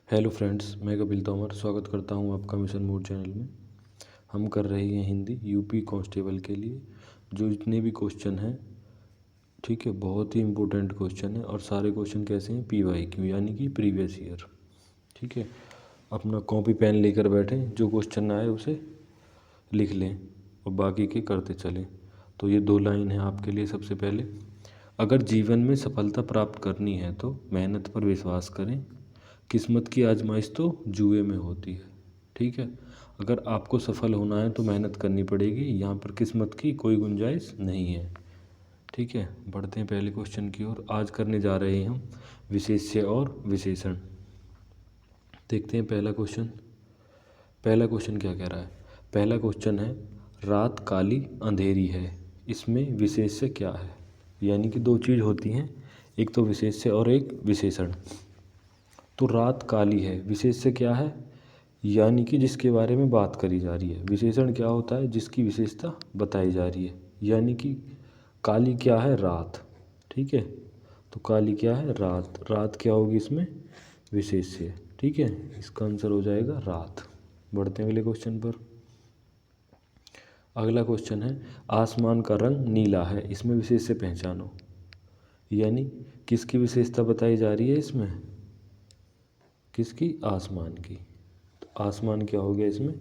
Hello friends, मैं कपिल तोमर स्वागत करता हूं आपका मिशन मोड चैनल में। हम कर रहे हैं हिंदी यूपी कांस्टेबल के लिए जो जितने भी क्वेश्चन हैं, ठीक है, बहुत ही इंपॉर्टेंट क्वेश्चन है। और सारे क्वेश्चन कैसे हैं, PYQ यानी कि प्रीवियस ईयर। ठीक है, अपना कॉपी पेन लेकर बैठें, जो क्वेश्चन आए उसे लिख लें और बाकी के करते चलें। तो ये 2 लाइन है आपके लिए। सबसे पहले, अगर जीवन में सफलता प्राप्त करनी है तो मेहनत पर विश्वास करें, किस्मत की आजमाइश तो जुए में होती है। ठीक है, अगर आपको सफल होना है तो मेहनत करनी पड़ेगी, यहाँ पर किस्मत की कोई गुंजाइश नहीं है। ठीक है, बढ़ते हैं पहले क्वेश्चन की ओर। आज करने जा रहे हैं हम विशेष्य और विशेषण। देखते हैं पहला क्वेश्चन। पहला क्वेश्चन क्या कह रहा है? पहला क्वेश्चन है, रात काली अंधेरी है, इसमें विशेष्य क्या है? यानी कि 2 चीज़ होती हैं, एक तो विशेष्य और एक विशेषण। तो रात काली है, विशेष्य क्या है? यानी कि जिसके बारे में बात करी जा रही है। विशेषण क्या होता है? जिसकी विशेषता बताई जा रही है। यानी कि काली क्या है? रात। ठीक है, तो काली क्या है? रात। रात क्या होगी इसमें? विशेष्य। ठीक है, इसका आंसर हो जाएगा रात। बढ़ते हैं अगले क्वेश्चन पर। अगला क्वेश्चन है, आसमान का रंग नीला है, इसमें विशेष्य पहचानो। यानी किसकी विशेषता बताई जा रही है इसमें? किसकी? आसमान की। तो आसमान क्या हो गया इसमें?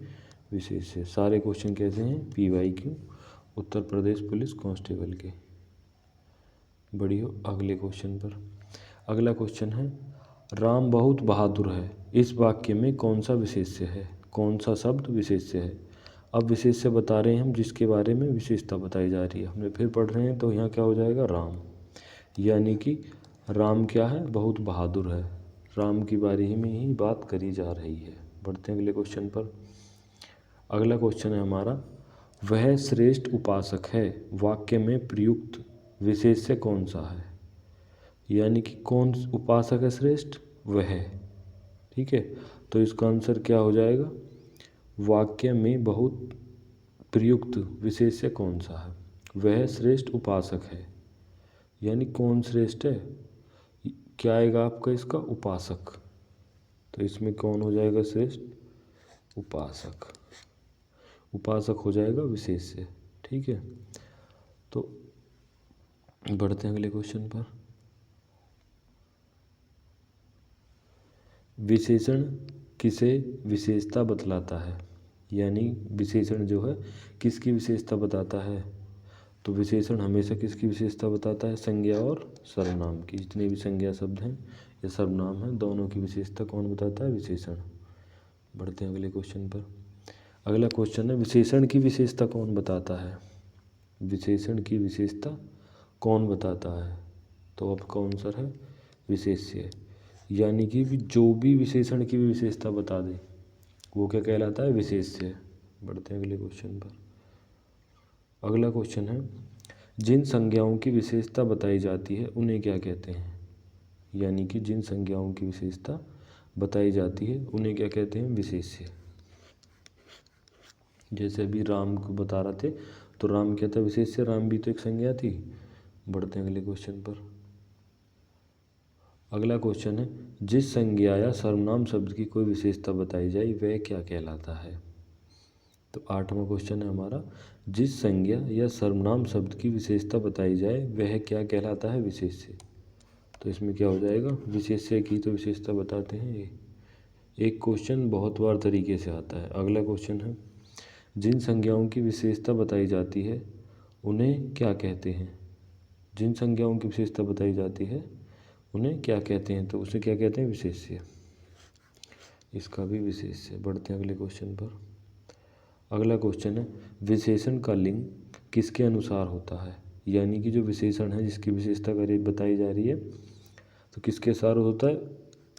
विशेष्य। सारे क्वेश्चन कैसे हैं? PYQ, Uttar Pradesh police constable के। बढ़िए, अगले क्वेश्चन पर। अगला क्वेश्चन है, राम बहुत बहादुर है, इस वाक्य में कौन सा विशेष्य है? कौन सा शब्द विशेष्य है? अब विशेष्य बता रहे हैं हम, जिसके बारे में विशेषता बताई जा रही है। हमने फिर पढ़ रहे हैं, तो यहाँ क्या हो जाएगा? राम। यानी कि राम क्या है? बहुत बहादुर है। राम की बारे में ही बात करी जा रही है। बढ़ते हैं अगले क्वेश्चन पर। अगला क्वेश्चन है हमारा, वह श्रेष्ठ उपासक है, वाक्य में प्रयुक्त विशेष्य कौन सा है? यानी कि कौन उपासक है श्रेष्ठ? वह। ठीक है, तो इसका आंसर क्या हो जाएगा? वाक्य में बहुत प्रयुक्त विशेष्य कौन सा है? वह श्रेष्ठ उपासक है। यानी कौन श्रेष्ठ है? क्या आएगा आपका इसका? उपासक। तो इसमें कौन हो जाएगा श्रेष्ठ? उपासक। उपासक हो जाएगा विशेष्य। ठीक है, तो बढ़ते हैं अगले क्वेश्चन पर। विशेषण किसे विशेषता बतलाता है? यानी विशेषण जो है किसकी विशेषता बताता है? तो विशेषण हमेशा किसकी विशेषता बताता है? संज्ञा और सर्वनाम की। जितने भी संज्ञा शब्द हैं या सर्वनाम हैं, दोनों की विशेषता कौन बताता है? विशेषण। बढ़ते हैं अगले क्वेश्चन पर। अगला क्वेश्चन है, विशेषण की विशेषता कौन बताता है? विशेषण की विशेषता कौन बताता है? तो आपका आंसर है विशेष्य। यानी कि जो भी विशेषण की भी विशेषता बता दे वो क्या कहलाता है? विशेष्य। बढ़ते हैं अगले क्वेश्चन पर। अगला क्वेश्चन है, जिन संज्ञाओं की विशेषता बताई जाती है उन्हें क्या कहते हैं? यानी कि जिन संज्ञाओं की विशेषता बताई जाती है उन्हें क्या कहते हैं? विशेष्य। जैसे अभी राम को बता रहे थे, तो राम क्या था? विशेष्य। राम भी तो एक संज्ञा थी। बढ़ते हैं अगले क्वेश्चन पर। अगला क्वेश्चन है, जिस संज्ञा या सर्वनाम शब्द की कोई विशेषता बताई जाए वह क्या कहलाता है? तो 8वां क्वेश्चन है हमारा, जिस संज्ञा या सर्वनाम शब्द की विशेषता बताई जाए वह क्या कहलाता है? विशेष्य। तो इसमें क्या हो जाएगा? विशेष्य की तो विशेषता बताते हैं ये। एक क्वेश्चन बहुत बार तरीके से आता है। अगला क्वेश्चन है, जिन संज्ञाओं की विशेषता बताई जाती है उन्हें क्या कहते हैं? जिन संज्ञाओं की विशेषता बताई जाती है उन्हें क्या कहते हैं? तो उसे क्या कहते हैं? विशेष्य। इसका भी विशेष्य। बढ़ते हैं अगले क्वेश्चन पर। अगला क्वेश्चन है, विशेषण का लिंग किसके अनुसार होता है? यानी कि जो विशेषण है जिसकी विशेषता बताई जा रही है, तो किसके अनुसार होता है?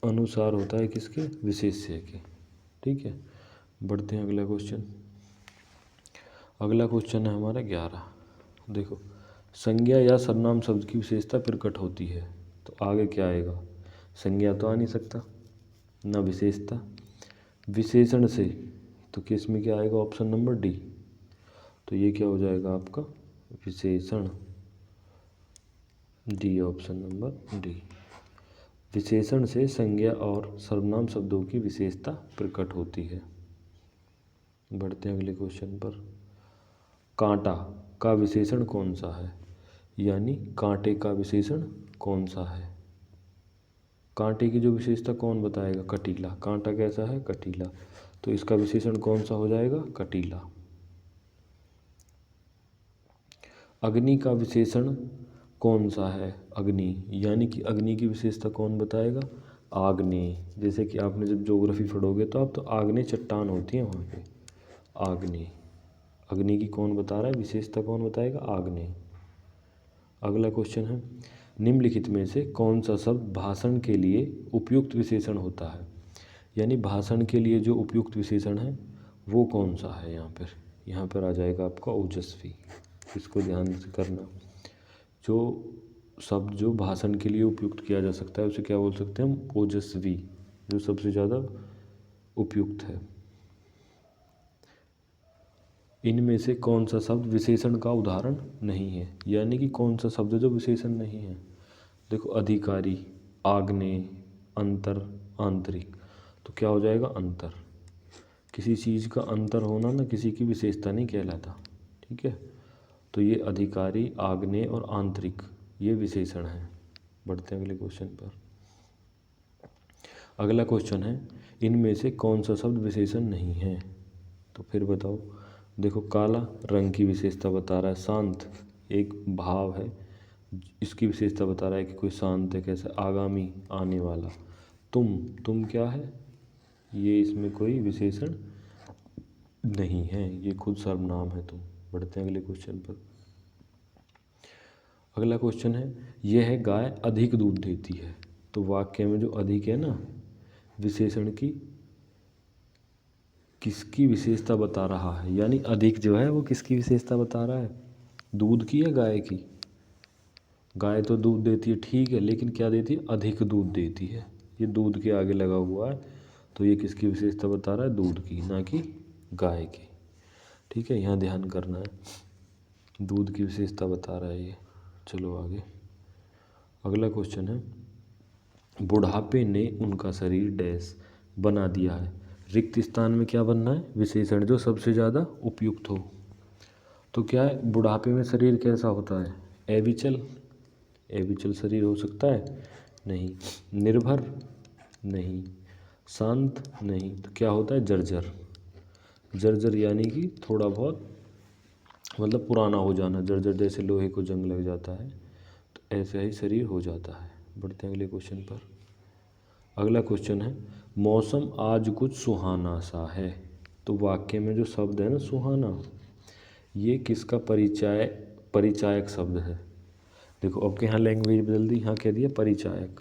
अनुसार होता है किसके? विशेष्य के। ठीक है, बढ़ते हैं अगला क्वेश्चन। अगला क्वेश्चन है हमारा 11। देखो, संज्ञा या सर्वनाम शब्द की विशेषता प्रकट होती है, तो आगे क्या आएगा? संज्ञा तो आ नहीं सकता, न विशेषता। विशेषण से, तो किस में क्या आएगा? Option number D. तो ये क्या हो जाएगा आपका? विशेषण। D, option number D. विशेषण से संज्ञा और सर्वनाम शब्दों की विशेषता प्रकट होती है। बढ़ते हैं अगले क्वेश्चन पर। कांटा का विशेषण कौन सा है, यानी कांटे का विशेषण कौन सा है। कांटे की जो विशेषता कौन बताएगा, कटीला। कांटा कैसा है, कटीला, तो इसका विशेषण कौन सा हो जाएगा, कटीला। अग्नि का विशेषण कौन सा है, अग्नि, यानी कि अग्नि की विशेषता कौन बताएगा, आग्नेय। जैसे कि आपने जब ज्योग्राफी पढ़ोगे तो आप तो आग्नेय चट्टान होती है वहाँ पे, आग्नेय। अग्नि की कौन बता रहा है, विशेषता कौन बताएगा, आग्नेय। अगला क्वेश्चन है, निम्नलिखित में से कौन सा शब्द भाषण के लिए उपयुक्त विशेषण होता है, यानी भाषण के लिए जो उपयुक्त विशेषण है वो कौन सा है। यहाँ पर आ जाएगा आपका ओजस्वी। इसको ध्यान से करना। जो शब्द जो भाषण के लिए उपयुक्त किया जा सकता है उसे क्या बोल सकते हैं हम, ओजस्वी, जो सबसे ज़्यादा उपयुक्त है। इनमें से कौन सा शब्द विशेषण का उदाहरण नहीं है, यानी कि कौन सा शब्द जो विशेषण नहीं है। देखो, अधिकारी, आग्नेय, अंतर, आंतरिक, तो क्या हो जाएगा, अंतर। किसी चीज़ का अंतर होना ना किसी की विशेषता नहीं कहलाता, ठीक है। तो ये अधिकारी, आग्नेय और आंतरिक ये विशेषण हैं। बढ़ते हैं अगले क्वेश्चन पर। अगला क्वेश्चन है, इनमें से कौन सा शब्द विशेषण नहीं है, तो फिर बताओ। देखो, काला रंग की विशेषता बता रहा है, शांत एक भाव है, इसकी विशेषता बता रहा है कि कोई शांत है, कैसे, आगामी, आने वाला। तुम क्या है, ये इसमें कोई विशेषण नहीं है, ये खुद सर्वनाम है तुम। बढ़ते हैं अगले क्वेश्चन पर। अगला क्वेश्चन है, यह है गाय अधिक दूध देती है, तो वाक्य में जो अधिक है ना, विशेषण की किसकी विशेषता बता रहा है, यानी अधिक जो है वो किसकी विशेषता बता रहा है, दूध की या गाय की। गाय तो दूध देती है, ठीक है, लेकिन क्या देती है, अधिक दूध देती है। ये दूध के आगे लगा हुआ है, तो ये किसकी विशेषता बता रहा है, दूध की, ना कि गाय की, ठीक है। यहाँ ध्यान करना है, दूध की विशेषता बता रहा है ये। चलो आगे। अगला क्वेश्चन है, बुढ़ापे ने उनका शरीर डैश बना दिया है। रिक्त स्थान में क्या बनना है, विशेषण जो सबसे ज़्यादा उपयुक्त हो। तो क्या है, बुढ़ापे में शरीर कैसा होता है, अविचल। अविचल शरीर हो सकता है, नहीं। निर्भर, नहीं। शांत, नहीं। तो क्या होता है, जर्जर। जर्जर यानी कि थोड़ा बहुत मतलब पुराना हो जाना, जर्जर जैसे लोहे को जंग लग जाता है, तो ऐसा ही शरीर हो जाता है। बढ़ते हैं अगले क्वेश्चन पर। अगला क्वेश्चन है, मौसम आज कुछ सुहाना सा है, तो वाक्य में जो शब्द है ना, सुहाना, ये किसका परिचायक शब्द है। देखो, अब के यहाँ लैंग्वेज बदल दी, यहाँ कह दिया परिचायक,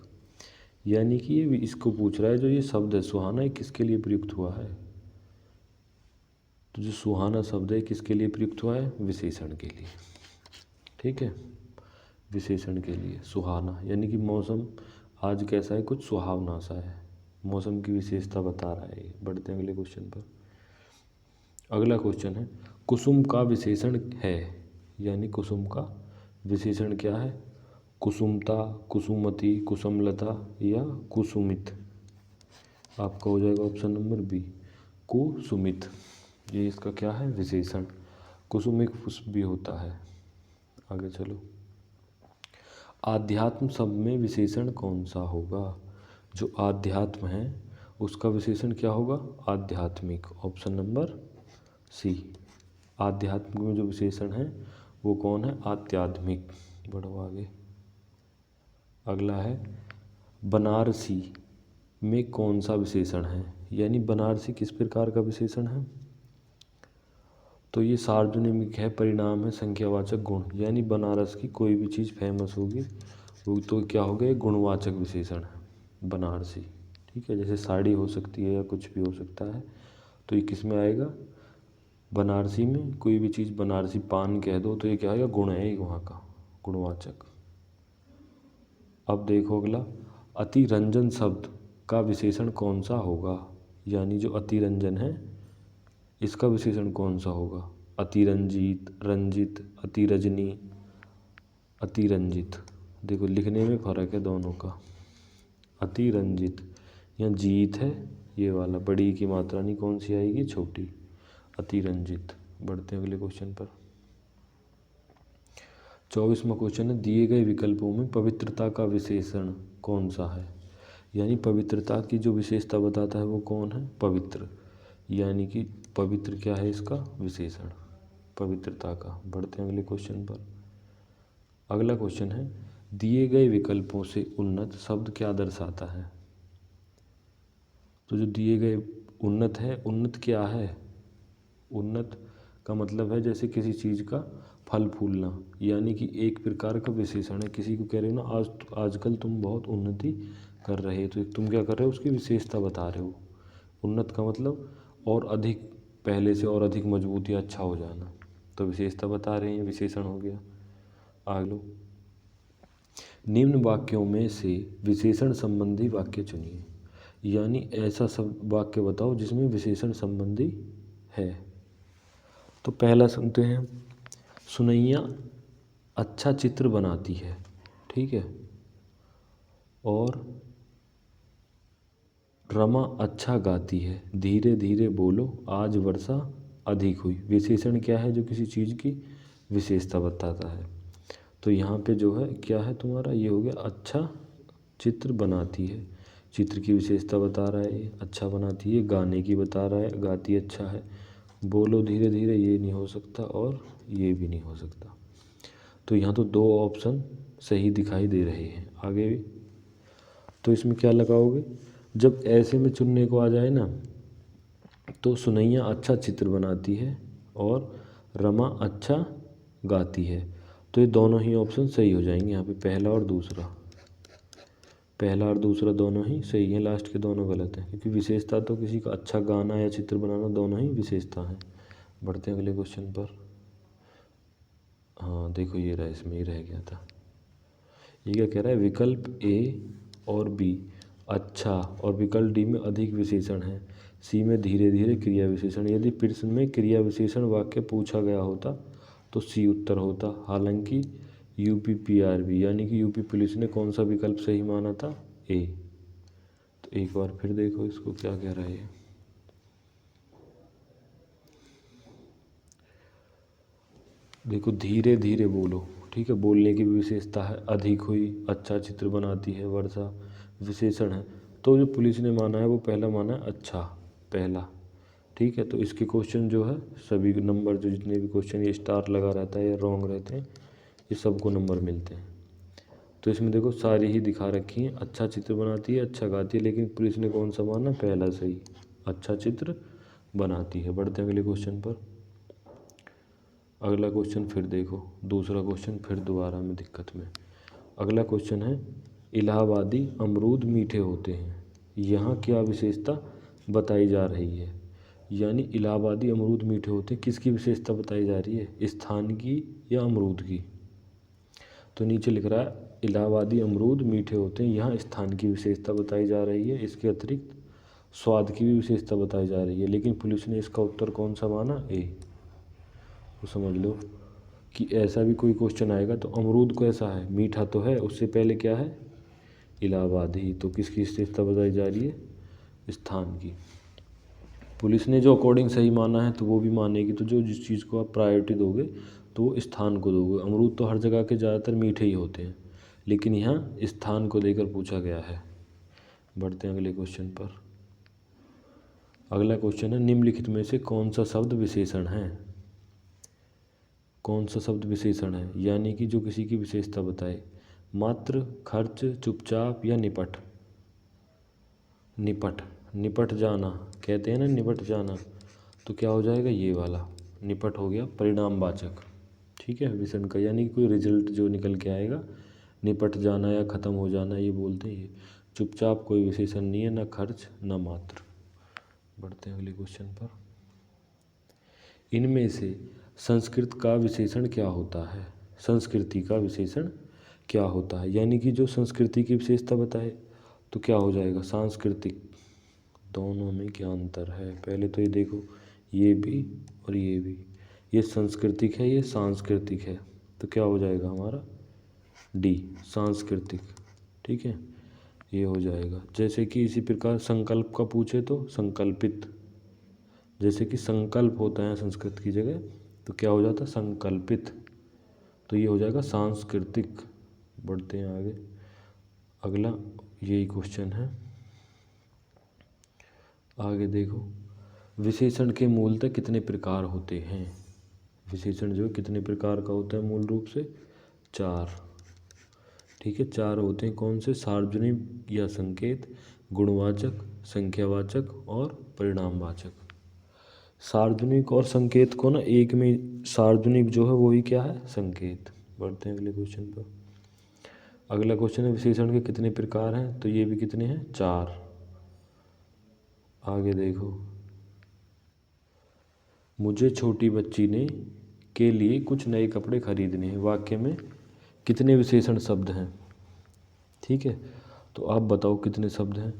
यानी कि ये इसको पूछ रहा है जो ये शब्द है सुहाना, ये किसके लिए प्रयुक्त हुआ है। तो जो सुहाना शब्द है किसके लिए प्रयुक्त हुआ है, विशेषण के लिए, ठीक है, विशेषण के लिए सुहाना, यानी कि मौसम आज कैसा है, कुछ सुहावना सा है, मौसम की विशेषता बता रहा है ये। बढ़ते हैं अगले क्वेश्चन पर। अगला क्वेश्चन है, कुसुम का विशेषण है, यानी कुसुम का विशेषण क्या है, कुसुमता, कुसुमती, कुसुमलता या कुसुमित। आपका हो जाएगा ऑप्शन नंबर बी, कुसुमित। ये इसका क्या है, विशेषण। कुसुम एक पुष्प भी होता है। आगे चलो। आध्यात्म शब्द में विशेषण कौन सा होगा, जो आध्यात्म है उसका विशेषण क्या होगा, आध्यात्मिक। ऑप्शन नंबर सी, आध्यात्मिक में जो विशेषण है वो कौन है, आध्यात्मिक। बढ़ो आगे। अगला है, बनारसी में कौन सा विशेषण है, यानी बनारसी किस प्रकार का विशेषण है। तो ये सार्वजनिक है, परिणाम है, संख्यावाचक गुण, यानी बनारस की कोई भी चीज़ फेमस होगी वो तो क्या हो गया, गुणवाचक विशेषण है बनारसी, ठीक है। जैसे साड़ी हो सकती है या कुछ भी हो सकता है, तो ये किस में आएगा, बनारसी में। कोई भी चीज़ बनारसी पान कह दो तो ये क्या आएगा, गुण है वहाँ का, गुणवाचक। अब देखो अगला, अतिरंजन शब्द का विशेषण कौन सा होगा, यानी जो अतिरंजन है इसका विशेषण कौन सा होगा, अतिरंजित, रंजित, अतिरजनी, अतिरंजित। देखो लिखने में फर्क है दोनों का। अतिरंजित। यहाँ जीत है ये वाला, बड़ी की मात्रा नहीं, कौन सी आएगी, छोटी, अतिरंजित। बढ़ते हैं अगले क्वेश्चन पर। 24वां क्वेश्चन है, दिए गए विकल्पों में पवित्रता का विशेषण कौन सा है। यानी पवित्रता की जो विशेषता बताता है वो कौन है, पवित्र। यानी कि पवित्र क्या है इसका विशेषण, पवित्रता का। बढ़ते हैं अगले क्वेश्चन पर। अगला क्वेश्चन है, दिए गए विकल्पों से उन्नत शब्द क्या दर्शाता है। तो जो दिए गए उन्नत है, उन्नत क्या है, उन्नत का मतलब है जैसे किसी चीज़ का फल फूलना, यानी कि एक प्रकार का विशेषण है। किसी को कह रहे हो ना आजकल तुम बहुत उन्नति कर रहे हो, तो तुम क्या कर रहे हो, उसकी विशेषता बता रहे हो। उन्नत का मतलब और अधिक, पहले से और अधिक मजबूत या अच्छा हो जाना, तो विशेषता बता रहे हैं, विशेषण हो गया। आगे लो, निम्न वाक्यों में से विशेषण संबंधी वाक्य चुनिए। यानी ऐसा सब वाक्य बताओ जिसमें विशेषण संबंधी है। तो पहला सुनते हैं, सुनैया अच्छा चित्र बनाती है, ठीक है, और रमा अच्छा गाती है, धीरे धीरे बोलो आज वर्षा अधिक हुई। विशेषण क्या है, जो किसी चीज़ की विशेषता बताता है। तो यहाँ पे जो है क्या है तुम्हारा, ये हो गया अच्छा चित्र बनाती है, चित्र की विशेषता बता रहा है, ये अच्छा बनाती है, गाने की बता रहा है, गाती अच्छा है, बोलो धीरे धीरे ये नहीं हो सकता और ये भी नहीं हो सकता। तो यहाँ तो दो ऑप्शन सही दिखाई दे रहे हैं। आगे भी तो इसमें क्या लगाओगे, जब ऐसे में चुनने को आ जाए ना, तो सुनैया अच्छा चित्र बनाती है और रमा अच्छा गाती है, तो ये दोनों ही ऑप्शन सही हो जाएंगे। यहाँ पे पहला और दूसरा, पहला और दूसरा दोनों ही सही हैं, लास्ट के दोनों गलत हैं, क्योंकि विशेषता तो किसी का अच्छा गाना या चित्र बनाना दोनों ही विशेषता हैं। बढ़ते हैं अगले क्वेश्चन पर। हाँ देखो ये रहा, इसमें ही रह गया था। ये क्या कह रहा है, विकल्प ए और बी अच्छा और विकल्प डी में अधिक विशेषण है, सी में धीरे धीरे क्रिया विशेषण। यदि प्रश्न में क्रिया विशेषण वाक्य पूछा गया होता तो सी उत्तर होता। हालांकि यूपीपीआरबी यानी कि यूपी पुलिस ने कौन सा विकल्प सही माना था, ए। तो एक बार फिर देखो इसको क्या कह रहा है। देखो धीरे धीरे बोलो, ठीक है, बोलने की भी विशेषता है, अधिक हुई, अच्छा चित्र बनाती है, वर्षा विशेषण है। तो जो पुलिस ने माना है वो पहला माना है अच्छा, पहला, ठीक है। तो इसके क्वेश्चन जो है सभी नंबर, जो जितने भी क्वेश्चन ये स्टार लगा रहता है या रॉन्ग रहते हैं, ये सबको नंबर मिलते हैं। तो इसमें देखो सारी ही दिखा रखी हैं, अच्छा चित्र बनाती है, अच्छा गाती है, लेकिन पुलिस ने कौन सा माना, पहला सही, अच्छा चित्र बनाती है। बढ़ते हैं अगले क्वेश्चन पर। अगला क्वेश्चन फिर देखो, दूसरा क्वेश्चन फिर दोबारा में दिक्कत में। अगला क्वेश्चन है, इलाहाबादी अमरूद मीठे होते हैं, यहाँ क्या विशेषता बताई जा रही है। यानी इलाहाबादी अमरूद मीठे होते हैं, किसकी विशेषता बताई जा रही है, स्थान की या अमरूद की। तो नीचे लिख रहा है इलाहाबादी अमरूद मीठे होते हैं, यहाँ स्थान की विशेषता बताई जा रही है, इसके अतिरिक्त स्वाद की भी विशेषता बताई जा रही है, लेकिन पुलिस ने इसका उत्तर कौन सा माना, ए। तो समझ लो कि ऐसा भी कोई क्वेश्चन आएगा तो अमरूद कैसा है, मीठा तो है, उससे पहले क्या है, इलाहाबादी। तो किसकी विशेषता बताई जा रही है, स्थान की। पुलिस ने जो अकॉर्डिंग सही माना है तो वो भी मानेगी, तो जो जिस चीज़ को आप प्रायोरिटी दोगे तो वो स्थान को दोगे। अमरूद तो हर जगह के ज़्यादातर मीठे ही होते हैं, लेकिन यहाँ स्थान को लेकर पूछा गया है। बढ़ते हैं अगले क्वेश्चन पर। अगला क्वेश्चन है, निम्नलिखित में से कौन सा शब्द विशेषण है, कौन सा शब्द विशेषण है, यानी कि जो किसी की विशेषता बताए। मात्र, खर्च, चुपचाप या निपट। निपट, निपट जाना कहते हैं ना, निपट जाना, तो क्या हो जाएगा, ये वाला निपट हो गया परिणामवाचक, ठीक है, विशेषण का, यानी कोई रिजल्ट जो निकल के आएगा, निपट जाना या ख़त्म हो जाना ये बोलते हैं। ये चुपचाप कोई विशेषण नहीं है, ना खर्च ना मात्र। बढ़ते हैं अगले क्वेश्चन पर। इनमें से संस्कृत का विशेषण क्या होता है, संस्कृति का विशेषण क्या होता है, यानी कि जो संस्कृति की विशेषता बताए तो क्या हो जाएगा, सांस्कृतिक। दोनों में क्या अंतर है, पहले तो ये देखो, ये भी और ये भी, ये सांस्कृतिक है, ये सांस्कृतिक है, तो क्या हो जाएगा हमारा डी, सांस्कृतिक, ठीक है। ये हो जाएगा। जैसे कि इसी प्रकार संकल्प का पूछे तो संकल्पित, जैसे कि संकल्प होता है संस्कृत की जगह, तो क्या हो जाता है संकल्पित, तो ये हो जाएगा सांस्कृतिक। बढ़ते हैं आगे, अगला यही क्वेश्चन है। आगे देखो, विशेषण के मूलतः कितने प्रकार होते हैं। विशेषण जो कितने प्रकार का होता है मूल रूप से 4। ठीक है, 4 होते हैं। कौन से? सार्वजनिक या संकेत, गुणवाचक, संख्यावाचक और परिणामवाचक। सार्वजनिक और संकेत को ना एक में, सार्वजनिक जो है वही क्या है संकेत। बढ़ते हैं अगले क्वेश्चन पर। अगला क्वेश्चन है विशेषण के कितने प्रकार हैं, तो ये भी कितने हैं 4। आगे देखो, मुझे छोटी बच्ची ने के लिए कुछ नए कपड़े खरीदने हैं। वाक्य में कितने विशेषण शब्द हैं? ठीक है, तो आप बताओ कितने शब्द हैं।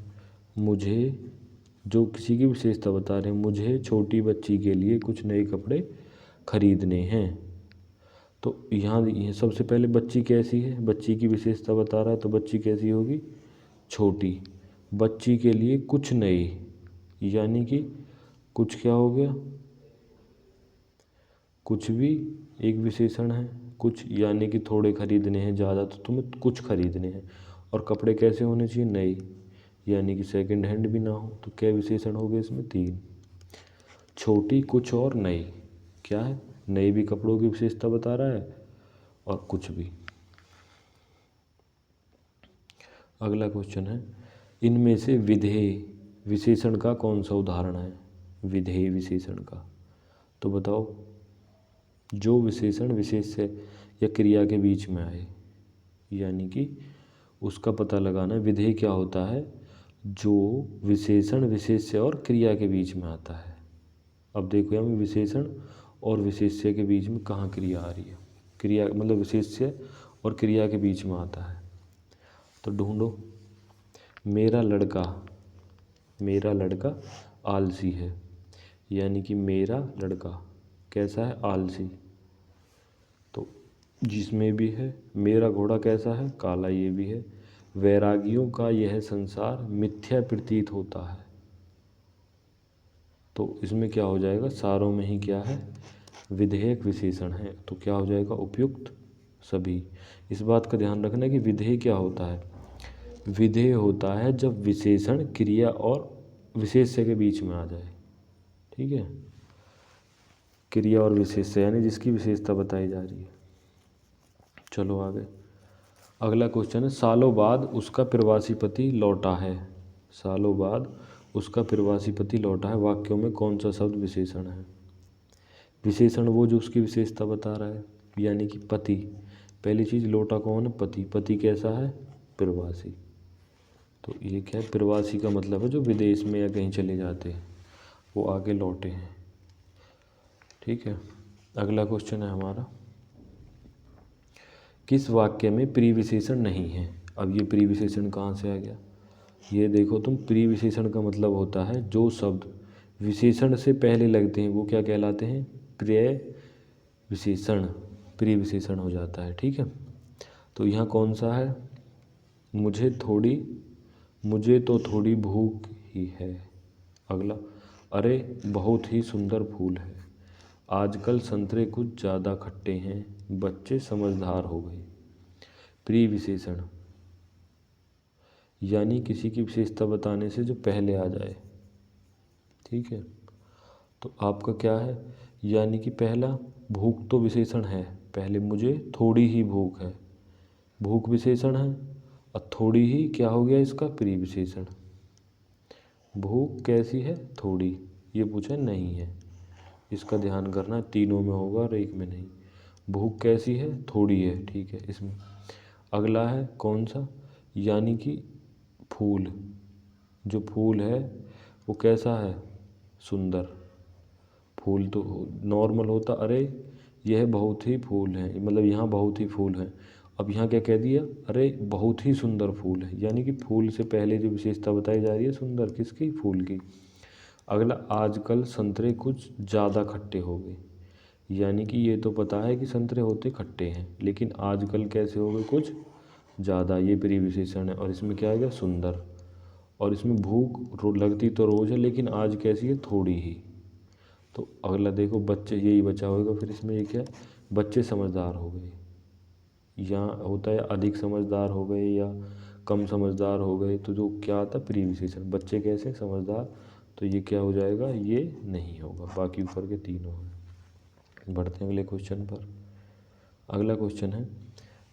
मुझे, जो किसी की विशेषता बता रहे हैं, मुझे छोटी बच्ची के लिए कुछ नए कपड़े खरीदने हैं। तो यहाँ ये सबसे पहले बच्ची कैसी है, बच्ची की विशेषता बता रहा है, तो बच्ची कैसी होगी छोटी। बच्ची के लिए कुछ नए, यानी कि कुछ क्या हो गया, कुछ भी एक विशेषण है। कुछ यानी कि थोड़े खरीदने हैं, ज़्यादा तो तुम्हें कुछ खरीदने हैं। और कपड़े कैसे होने चाहिए नए, यानी कि सेकंड हैंड भी ना हो। तो क्या विशेषण हो गए इसमें 3, छोटी, कुछ और नए। क्या है, नए भी कपड़ों की विशेषता बता रहा है और कुछ भी। अगला क्वेश्चन है, इनमें से विधेय विशेषण का कौन सा उदाहरण है। विधेय विशेषण का, तो बताओ। जो विशेषण विशेष्य या क्रिया के बीच में आए, यानी कि उसका पता लगाना। विधेय क्या होता है, जो विशेषण विशेष्य और क्रिया के बीच में आता है। अब देखो यहाँ में विशेषण और विशेष्य के बीच में कहाँ क्रिया आ रही है। क्रिया मतलब विशेष्य और क्रिया के बीच में आता है। तो ढूंढो, मेरा लड़का आलसी है, यानी कि मेरा लड़का कैसा है आलसी। तो जिसमें भी है, मेरा घोड़ा कैसा है काला, ये भी है। वैरागियों का यह संसार मिथ्या प्रतीत होता है। तो इसमें क्या हो जाएगा, सारों में ही क्या है विधेयक विशेषण है। तो क्या हो जाएगा उपयुक्त सभी। इस बात का ध्यान रखना कि विधेय क्या होता है। विधेय होता है जब विशेषण क्रिया और विशेष्य के बीच में आ जाए। ठीक है, क्रिया और विशेष्य यानी जिसकी विशेषता बताई जा रही है। चलो आगे, अगला क्वेश्चन है, सालों बाद उसका प्रवासी पति लौटा है। सालों बाद उसका प्रवासी पति लौटा है। वाक्यों में कौन सा शब्द विशेषण है। विशेषण वो जो उसकी विशेषता बता रहा है, यानी कि पति। पहली चीज़, लौटा कौन है पति। पति कैसा है प्रवासी। तो ये क्या है, प्रवासी का मतलब है जो विदेश में या कहीं चले जाते हैं, वो आगे लौटे हैं। ठीक है, अगला क्वेश्चन है हमारा, किस वाक्य में प्रीविशेषण नहीं है। अब ये प्रीविशेषण कहाँ से आ गया, ये देखो तुम। प्रीविशेषण का मतलब होता है जो शब्द विशेषण से पहले लगते हैं वो क्या कहलाते हैं प्रिय विशेषण। प्रीविशेषण हो जाता है। ठीक है, तो यहाँ कौन सा है, मुझे तो थोड़ी भूख ही है। अगला, अरे बहुत ही सुंदर फूल है। आजकल संतरे कुछ ज़्यादा खट्टे हैं, बच्चे समझदार हो गए। प्रीविशेषण यानी किसी की विशेषता बताने से जो पहले आ जाए। ठीक है, तो आपका क्या है, यानी कि पहला भूख तो विशेषण है, पहले मुझे थोड़ी ही भूख है, भूख विशेषण है। और थोड़ी ही क्या हो गया इसका प्रीविशेषण। भूख कैसी है थोड़ी, ये पूछा नहीं है, इसका ध्यान करना, तीनों में होगा और एक में नहीं। भूख कैसी है थोड़ी है। ठीक है, इसमें अगला है कौन सा, यानी कि फूल। जो फूल है वो कैसा है सुंदर। फूल तो नॉर्मल होता, अरे यह बहुत ही फूल है, मतलब यहाँ बहुत ही फूल है। अब यहाँ क्या कह दिया, अरे बहुत ही सुंदर फूल है, यानी कि फूल से पहले जो विशेषता बताई जा रही है सुंदर किसकी, फूल की। अगला, आजकल संतरे कुछ ज़्यादा खट्टे हो गए, यानी कि ये तो पता है कि संतरे होते खट्टे हैं, लेकिन आजकल कैसे हो गए कुछ ज़्यादा, ये प्री विशेषण है। और इसमें क्या आएगा, सुंदर। और इसमें भूख लगती तो रोज़ है, लेकिन आज कैसी है, थोड़ी ही। तो अगला देखो, बच्चे, यही बचा होगा। फिर इसमें ये क्या है, बच्चे समझदार हो गए। यहाँ होता है अधिक समझदार हो गए या कम समझदार हो गए, तो जो क्या आता है, प्री विशेषण। बच्चे कैसे, समझदार। तो ये क्या हो जाएगा, ये नहीं होगा, बाकी ऊपर के तीनों हैं। बढ़ते हैं अगले क्वेश्चन पर। अगला क्वेश्चन है,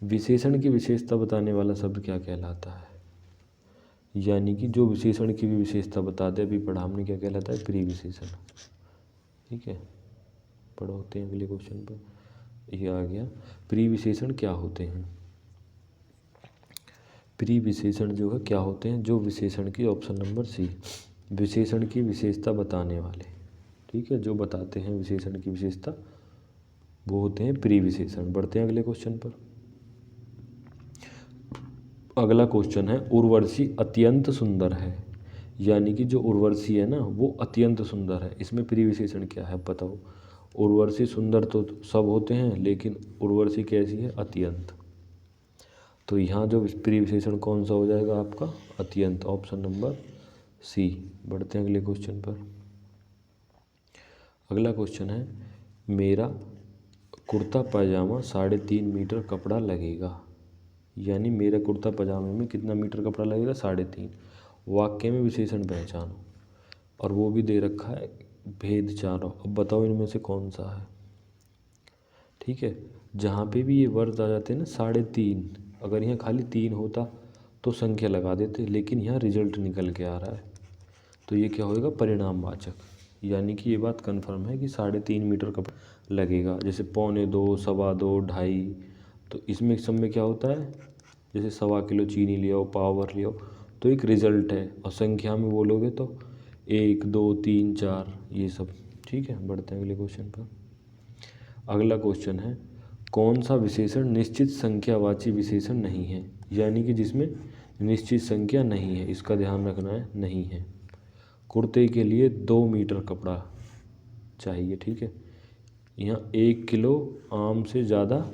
विशेषण की विशेषता बताने वाला शब्द क्या कहलाता है। यानी कि जो विशेषण की भी विशेषता बता दे, अभी पढ़ा हमने, क्या कहलाता है, प्री विशेषण। ठीक है, पढ़ो, होते हैं अगले क्वेश्चन पर। ये आ गया, प्री विशेषण क्या होते हैं। प्री विशेषण जो है क्या होते हैं, जो विशेषण की, ऑप्शन नंबर सी, विशेषण की विशेषता बताने वाले। ठीक है, जो बताते हैं विशेषण की विशेषता, वो होते हैं प्री विशेषण। बढ़ते हैं अगले क्वेश्चन पर। अगला क्वेश्चन है, उर्वशी अत्यंत सुंदर है। यानी कि जो उर्वशी है ना, वो अत्यंत सुंदर है। इसमें प्री विशेषण क्या है, बताओ। उर्वशी सुंदर तो सब होते हैं, लेकिन उर्वशी कैसी है, अत्यंत। तो यहाँ जो प्री विशेषण कौन सा हो जाएगा आपका, अत्यंत, ऑप्शन नंबर सी। बढ़ते हैं अगले क्वेश्चन पर। अगला क्वेश्चन है, मेरा कुर्ता पैजामा 3.5 मीटर कपड़ा लगेगा। यानी मेरा कुर्ता पजामे में कितना मीटर कपड़ा लगेगा, 3.5। वाक्य में विशेषण पहचानो। और वो भी दे रखा है, भेद चारों। अब बताओ इनमें से कौन सा है। ठीक है, जहाँ पे भी ये वर्ड आ जाते हैं ना, 3.5, अगर यहाँ खाली 3 होता तो संख्या लगा देते, लेकिन यहाँ रिजल्ट निकल के आ रहा है, तो ये क्या होएगा, परिणामवाचक। यानी कि ये बात कन्फर्म है कि 3.5 मीटर कपड़ा लगेगा। जैसे 2.25, 2.25, 2.5, तो इसमें सब में क्या होता है, जैसे 1.25 किलो चीनी ले आओ, पाव भर ले आओ, तो एक रिजल्ट है। और संख्या में बोलोगे तो 1, 2, 3, 4, ये सब। ठीक है, बढ़ते हैं अगले क्वेश्चन पर। अगला क्वेश्चन है, कौन सा विशेषण निश्चित संख्यावाची विशेषण नहीं है। यानी कि जिसमें निश्चित संख्या नहीं है, इसका ध्यान रखना है, नहीं है। कुर्ते के लिए 2 मीटर कपड़ा चाहिए। ठीक है, यहाँ 1 किलो आम से ज़्यादा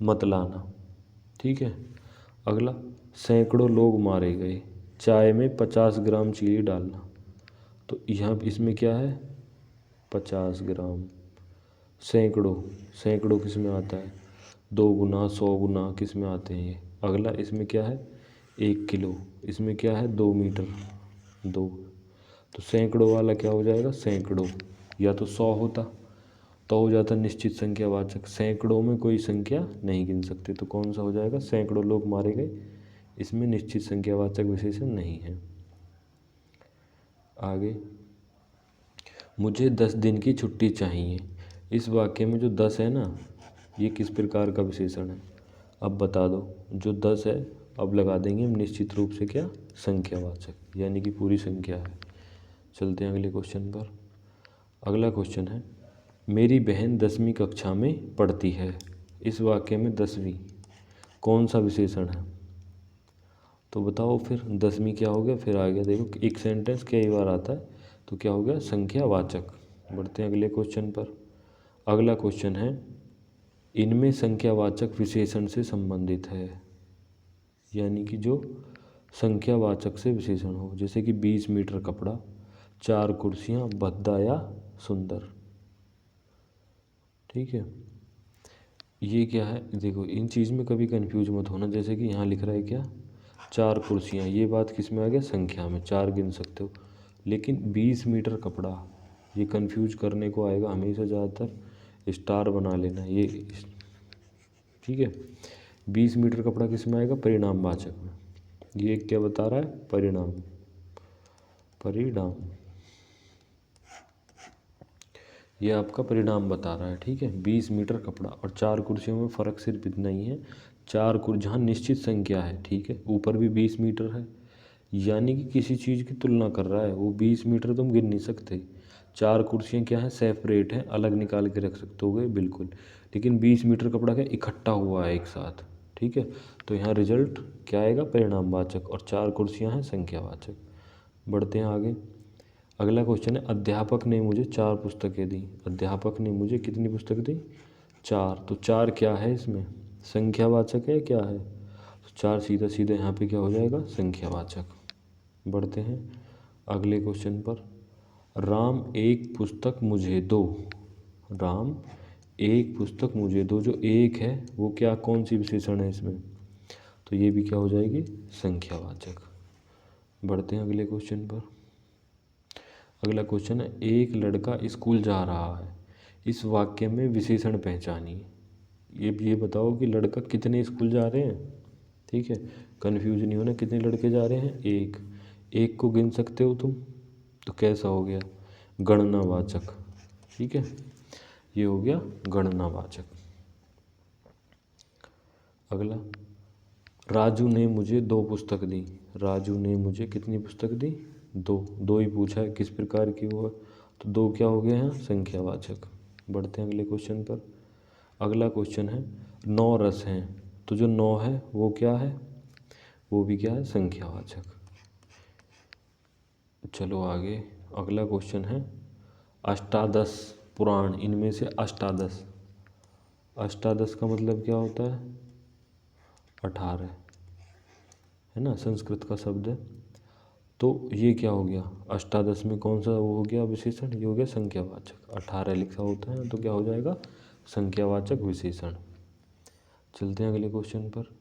मत लाना। ठीक है, अगला, सैकड़ों लोग मारे गए, चाय में 50 ग्राम चीनी डालना। तो यहाँ इसमें क्या है, 50 ग्राम। सैकड़ों, सैकड़ों किस में आता है, 2 गुना, 100 गुना किस में आते हैं ये। अगला, इसमें क्या है, 1 किलो, इसमें क्या है, 2 मीटर, 2। तो सैकड़ों वाला क्या हो जाएगा, सैकड़ों। या तो 100 होता तो हो जाता निश्चित संख्यावाचक। सैकड़ों में कोई संख्या नहीं गिन सकते, तो कौन सा हो जाएगा, सैकड़ों लोग मारे गए, इसमें निश्चित संख्यावाचक विशेषण नहीं है। आगे, मुझे 10 दिन की छुट्टी चाहिए। इस वाक्य में जो 10 है ना, ये किस प्रकार का विशेषण है, अब बता दो। जो 10 है, अब लगा देंगे हम निश्चित रूप से क्या, संख्यावाचक, यानी कि पूरी संख्या है। चलते हैं अगले क्वेश्चन पर। अगला क्वेश्चन है, मेरी बहन 10वीं कक्षा में पढ़ती है। इस वाक्य में 10वीं कौन सा विशेषण है, तो बताओ। फिर 10वीं क्या हो गया, फिर आ गया, देखो एक सेंटेंस कई बार आता है, तो क्या हो गया, संख्यावाचक। बढ़ते हैं अगले क्वेश्चन पर। अगला क्वेश्चन है, इनमें संख्यावाचक विशेषण से संबंधित है। यानी कि जो संख्यावाचक से विशेषण हो, जैसे कि 20 मीटर कपड़ा, 4 कुर्सियाँ, भद्दा या सुंदर। ठीक है, ये क्या है, देखो इन चीज़ में कभी कंफ्यूज मत होना। जैसे कि यहाँ लिख रहा है क्या, 4 कुर्सियाँ, ये बात किस में आ गया, संख्या में, 4 गिन सकते हो। लेकिन 20 मीटर कपड़ा, ये कंफ्यूज करने को आएगा हमेशा, ज़्यादातर स्टार बना लेना ये। ठीक है, 20 मीटर कपड़ा किस में आएगा, परिणामवाचक में। ये क्या बता रहा है, परिणाम, परिणाम, ये आपका परिणाम बता रहा है। ठीक है, 20 मीटर कपड़ा और 4 कुर्सियों में फ़र्क सिर्फ इतना ही है, 4 जहाँ निश्चित संख्या है, ठीक है, ऊपर भी 20 मीटर है, यानी कि किसी चीज़ की तुलना कर रहा है। वो 20 मीटर तुम गिन नहीं सकते। 4 कुर्सियाँ क्या है, सेपरेट है, अलग निकाल के रख सकते हो बिल्कुल। लेकिन 20 मीटर कपड़ा क्या इकट्ठा हुआ है एक साथ। ठीक है, तो यहाँ रिजल्ट क्या आएगा, परिणामवाचक, और 4 कुर्सियाँ हैं संख्यावाचक। बढ़ते हैं आगे। अगला क्वेश्चन है, अध्यापक ने मुझे 4 पुस्तकें दी। अध्यापक ने मुझे कितनी पुस्तक दी, 4। तो 4 क्या है, इसमें संख्यावाचक है, क्या है, तो 4 सीधा सीधा यहाँ पे क्या हो जाएगा, संख्यावाचक। बढ़ते हैं अगले क्वेश्चन पर। राम एक पुस्तक मुझे दो। राम एक पुस्तक मुझे दो, जो एक है वो क्या, कौन सी विशेषण है इसमें, तो ये भी क्या हो जाएगी, संख्यावाचक। बढ़ते हैं अगले क्वेश्चन पर। अगला क्वेश्चन है, एक लड़का स्कूल जा रहा है, इस वाक्य में विशेषण पहचानिए। ये बताओ कि लड़का कितने स्कूल जा रहे हैं, ठीक है, कन्फ्यूज नहीं होना, कितने लड़के जा रहे हैं, एक। एक को गिन सकते हो तुम, तो कैसा हो गया, गणनावाचक, ठीक है, ये हो गया गणनावाचक। अगला, राजू ने मुझे 2 पुस्तक दी। राजू ने मुझे कितनी पुस्तक दी, 2। 2 ही पूछा है, किस प्रकार की वो है, तो 2 क्या हो गया है, संख्यावाचक। बढ़ते हैं अगले क्वेश्चन पर। अगला क्वेश्चन है, 9 रस हैं, तो जो 9 है वो क्या है, वो भी क्या है, संख्यावाचक। चलो आगे। अगला क्वेश्चन है, अष्टादश पुराण, इनमें से अष्टादश, अष्टादश का मतलब क्या होता है, 18, है ना, संस्कृत का शब्द है। तो ये क्या हो गया, अष्टादश में कौन सा वो हो गया विशेषण, ये हो गया संख्यावाचक। 18 लिखा होता है तो क्या हो जाएगा, संख्यावाचक विशेषण। चलते हैं अगले क्वेश्चन पर।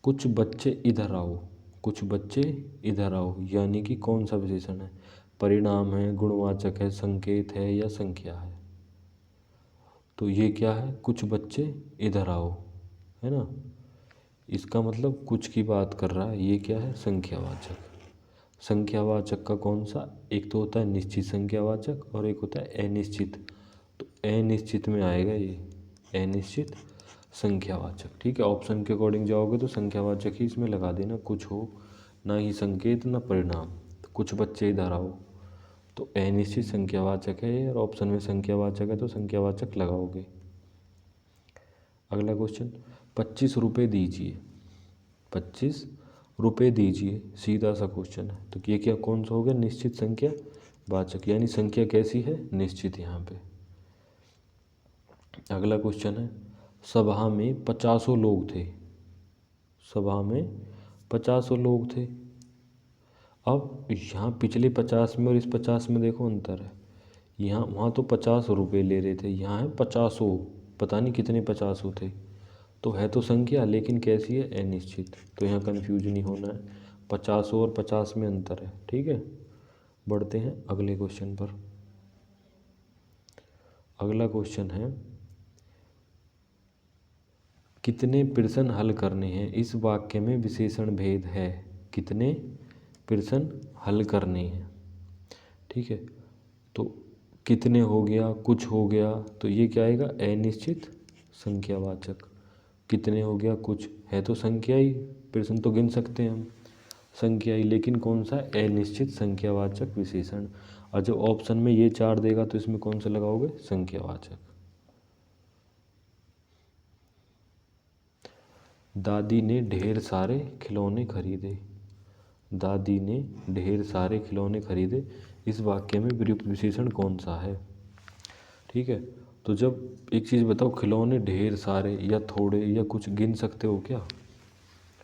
कुछ बच्चे इधर आओ। कुछ बच्चे इधर आओ, यानी कि कौन सा विशेषण है, परिणाम है, गुणवाचक है, संकेत है, या संख्या है, तो ये क्या है, कुछ बच्चे इधर आओ, है ना, इसका मतलब कुछ की बात कर रहा है, ये क्या है, संख्यावाचक। संख्यावाचक का कौन सा, एक तो होता है निश्चित संख्यावाचक और एक होता है अनिश्चित, तो अनिश्चित में आएगा ये, अनिश्चित संख्यावाचक, ठीक है। ऑप्शन के अकॉर्डिंग जाओगे तो संख्यावाचक ही इसमें लगा देना, कुछ हो, ना ही संकेत ना परिणाम। तो कुछ बच्चे इधर आओ, तो अनिश्चित संख्यावाचक है, और ऑप्शन में संख्यावाचक है तो संख्यावाचक लगाओगे। अगला क्वेश्चन, 25 रुपये दीजिए। 25 रुपये दीजिए, सीधा सा क्वेश्चन है, तो ये क्या, कौन सा हो गया, निश्चित संख्या वाचक, यानी संख्या कैसी है, निश्चित यहाँ पे। अगला क्वेश्चन है, सभा में 50 लोग थे। सभा में 50 लोग थे। अब यहाँ पिछले 50 में और इस 50 में देखो अंतर है, यहाँ वहाँ तो 50 रुपये ले रहे थे, यहाँ है 50, पता नहीं कितने 50 थे, तो है तो संख्या लेकिन कैसी है, अनिश्चित, तो यहाँ कन्फ्यूज नहीं होना है, 50 और 50 में अंतर है, ठीक है। बढ़ते हैं अगले क्वेश्चन पर। अगला क्वेश्चन है, कितने प्रश्न हल करने हैं, इस वाक्य में विशेषण भेद है, कितने प्रश्न हल करने हैं, ठीक है, तो कितने हो गया, कुछ हो गया, तो ये क्या आएगा, अनिश्चित संख्यावाचक। कितने हो गया, कुछ है तो संख्या ही, प्रश्न तो गिन सकते हैं हम, संख्या ही, लेकिन कौन सा, अनिश्चित संख्यावाचक विशेषण। और जब ऑप्शन में ये 4 देगा तो इसमें कौन सा लगाओगे, संख्यावाचक। दादी ने ढेर सारे खिलौने खरीदे। दादी ने ढेर सारे खिलौने खरीदे, इस वाक्य में प्रयुक्त विशेषण कौन सा है, ठीक है। तो जब एक चीज़ बताओ, खिलौने ढेर सारे या थोड़े या कुछ गिन सकते हो क्या,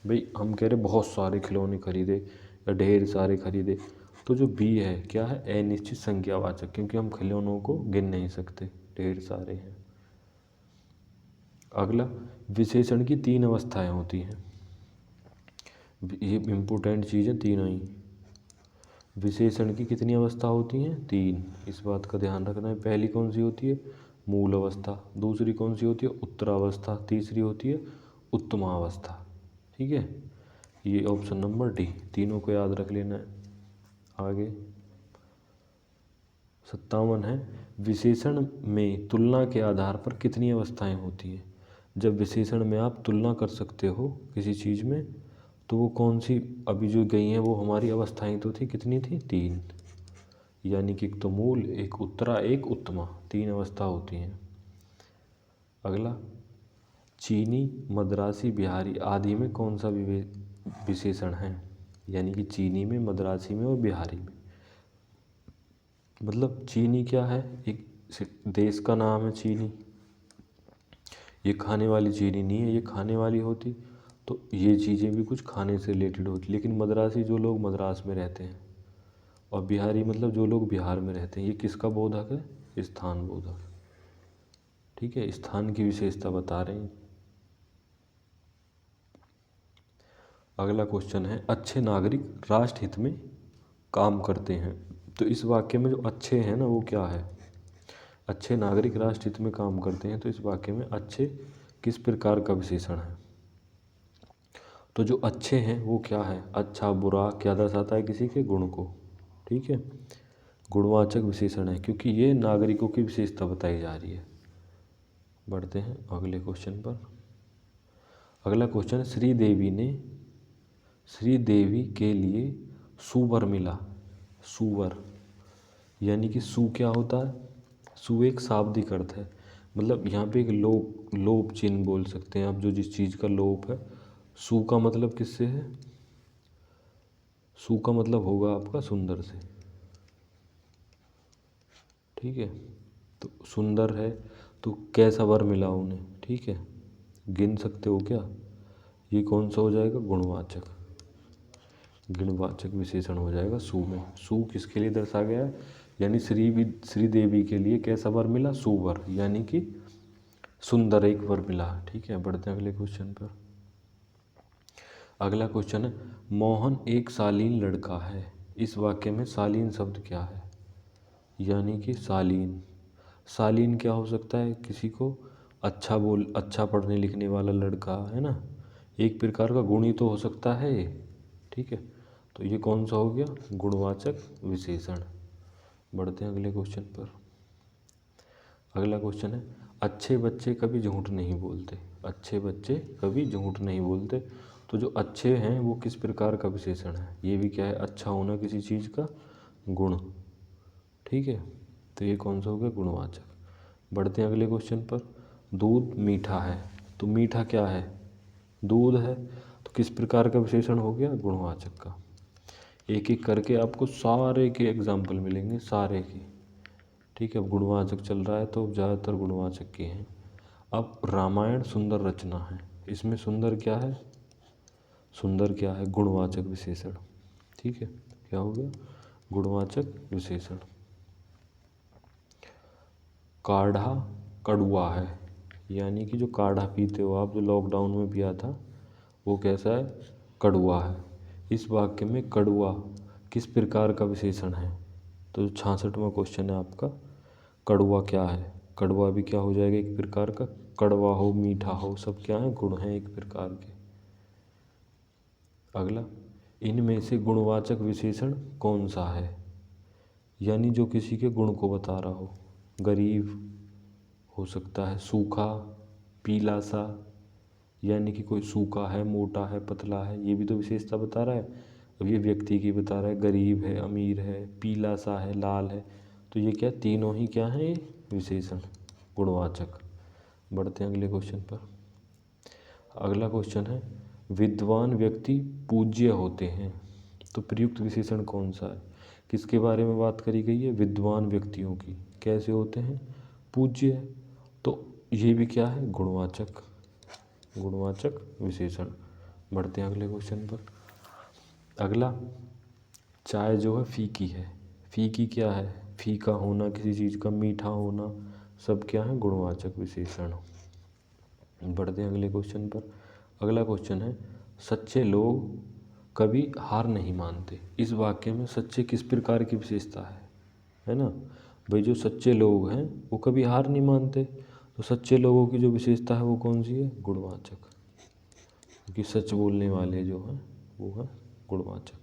भाई हम कह रहे बहुत सारे खिलौने खरीदे या ढेर सारे खरीदे, तो जो बी है क्या है, अनिश्चित संख्यावाचक, क्योंकि हम खिलौनों को गिन नहीं सकते, ढेर सारे हैं। अगला, विशेषण की 3 अवस्थाएं होती हैं, ये इम्पोर्टेंट चीज़ है, तीनों ही। विशेषण की कितनी अवस्था होती हैं, 3, इस बात का ध्यान रखना है। पहली कौन सी होती है, मूल अवस्था, दूसरी कौन सी होती है, उत्तरावस्था, तीसरी होती है उत्तमावस्था, ठीक है। ये ऑप्शन नंबर डी, तीनों को याद रख लेना है। आगे 57 है, विशेषण में तुलना के आधार पर कितनी अवस्थाएं होती हैं। जब विशेषण में आप तुलना कर सकते हो किसी चीज़ में, तो वो कौन सी अभी जो गई हैं वो हमारी अवस्थाएं तो थी, कितनी थी, 3, यानी कि एक तो मूल, एक उत्तरा, एक उत्तमा, 3 अवस्था होती हैं। अगला, चीनी, मद्रासी, बिहारी आदि में कौन सा विशेषण है, यानी कि चीनी में, मद्रासी में और बिहारी में। मतलब चीनी क्या है, एक देश का नाम है चीनी, ये खाने वाली चीनी नहीं है, ये खाने वाली होती तो ये चीज़ें भी कुछ खाने से रिलेटेड होती, लेकिन मद्रासी जो लोग मद्रास में रहते हैं, और बिहारी मतलब जो लोग बिहार में रहते हैं, ये किसका बोधक है? स्थान बोधक। ठीक है, स्थान की विशेषता बता रहे हैं। अगला क्वेश्चन है, अच्छे नागरिक राष्ट्र हित में काम करते हैं। तो इस वाक्य में जो अच्छे हैं ना वो क्या है? अच्छे नागरिक राष्ट्र हित में काम करते हैं, तो इस वाक्य में अच्छे किस प्रकार का विशेषण है? तो जो अच्छे हैं वो क्या है? अच्छा बुरा क्या दर्शाता है? किसी के गुण को। ठीक है, गुणवाचक विशेषण है, क्योंकि ये नागरिकों की विशेषता बताई जा रही है। बढ़ते हैं अगले क्वेश्चन पर। अगला क्वेश्चन, श्रीदेवी के लिए सुवर मिला। सुवर यानी कि सु क्या होता है? सु एक शाब्दिक अर्थ है, मतलब यहाँ पे एक लोप चिन्ह बोल सकते हैं आप, जो जिस चीज़ का लोप है। सु का मतलब किससे है? सु का मतलब होगा आपका सुंदर से। ठीक है, तो सुंदर है तो कैसा वर मिला उन्हें? ठीक है, गिन सकते हो क्या? ये कौन सा हो जाएगा? गुणवाचक, गुणवाचक विशेषण हो जाएगा सु में। सु किसके लिए दर्शा गया है? यानी श्रीदेवी के लिए कैसा वर मिला? सुवर, यानी कि सुंदर एक वर मिला। ठीक है, बढ़ते हैं अगले क्वेश्चन पर। अगला क्वेश्चन है, मोहन एक शालीन लड़का है। इस वाक्य में शालीन शब्द क्या है? यानी कि शालीन क्या हो सकता है? किसी को अच्छा पढ़ने लिखने वाला लड़का, है ना, एक प्रकार का गुण ही तो हो सकता है ये। ठीक है, तो ये कौन सा हो गया? गुणवाचक विशेषण। बढ़ते हैं अगले क्वेश्चन पर। अगला क्वेश्चन है, अच्छे बच्चे कभी झूठ नहीं बोलते। अच्छे बच्चे कभी झूठ नहीं बोलते, तो जो अच्छे हैं वो किस प्रकार का विशेषण है? ये भी क्या है? अच्छा होना किसी चीज़ का गुण। ठीक है, तो ये कौन सा हो गया? गुणवाचक। बढ़ते हैं अगले क्वेश्चन पर। दूध मीठा है, तो मीठा क्या है? दूध है, तो किस प्रकार का विशेषण हो गया? गुणवाचक का। एक एक करके आपको सारे के एग्जाम्पल मिलेंगे, सारे के। ठीक है, अब गुणवाचक चल रहा है तो ज़्यादातर गुणवाचक के हैं। अब रामायण सुंदर रचना है, इसमें सुंदर क्या है? सुंदर क्या है? गुणवाचक विशेषण। ठीक है, क्या हो गया? गुणवाचक विशेषण। काढ़ा कड़वा है, यानी कि जो काढ़ा पीते हो आप, जो लॉकडाउन में पिया था, वो कैसा है? कड़वा है। इस वाक्य में कड़वा किस प्रकार का विशेषण है? तो 66वां क्वेश्चन है आपका, कड़वा क्या है? कड़वा भी क्या हो जाएगा? एक प्रकार का। कड़वा हो, मीठा हो, सब क्या है? गुण हैं एक प्रकार के। अगला, इनमें से गुणवाचक विशेषण कौन सा है? यानी जो किसी के गुण को बता रहा हो। गरीब हो सकता है, सूखा, पीला सा, यानी कि कोई सूखा है, मोटा है, पतला है, ये भी तो विशेषता बता रहा है। अब ये व्यक्ति की बता रहा है, गरीब है, अमीर है, पीला सा है, लाल है, तो ये क्या? तीनों ही क्या है? ये विशेषण गुणवाचक। बढ़ते हैं अगले क्वेश्चन पर। अगला क्वेश्चन है, विद्वान व्यक्ति पूज्य होते हैं, तो प्रयुक्त विशेषण कौन सा है? किसके बारे में बात करी गई है? विद्वान व्यक्तियों की। कैसे होते हैं? पूज्य। तो ये भी क्या है? गुणवाचक, गुणवाचक विशेषण। बढ़ते हैं अगले क्वेश्चन पर। अगला, चाय जो है फीकी है। फीकी क्या है? फीका होना किसी चीज़ का, मीठा होना, सब क्या है? गुणवाचक विशेषण। बढ़ते हैं अगले क्वेश्चन पर। अगला क्वेश्चन है, सच्चे लोग कभी हार नहीं मानते। इस वाक्य में सच्चे किस प्रकार की विशेषता है ना? भाई जो सच्चे लोग हैं वो कभी हार नहीं मानते, तो सच्चे लोगों की जो विशेषता है वो कौन सी है? गुणवाचक, क्योंकि सच बोलने वाले जो हैं वो है गुणवाचक।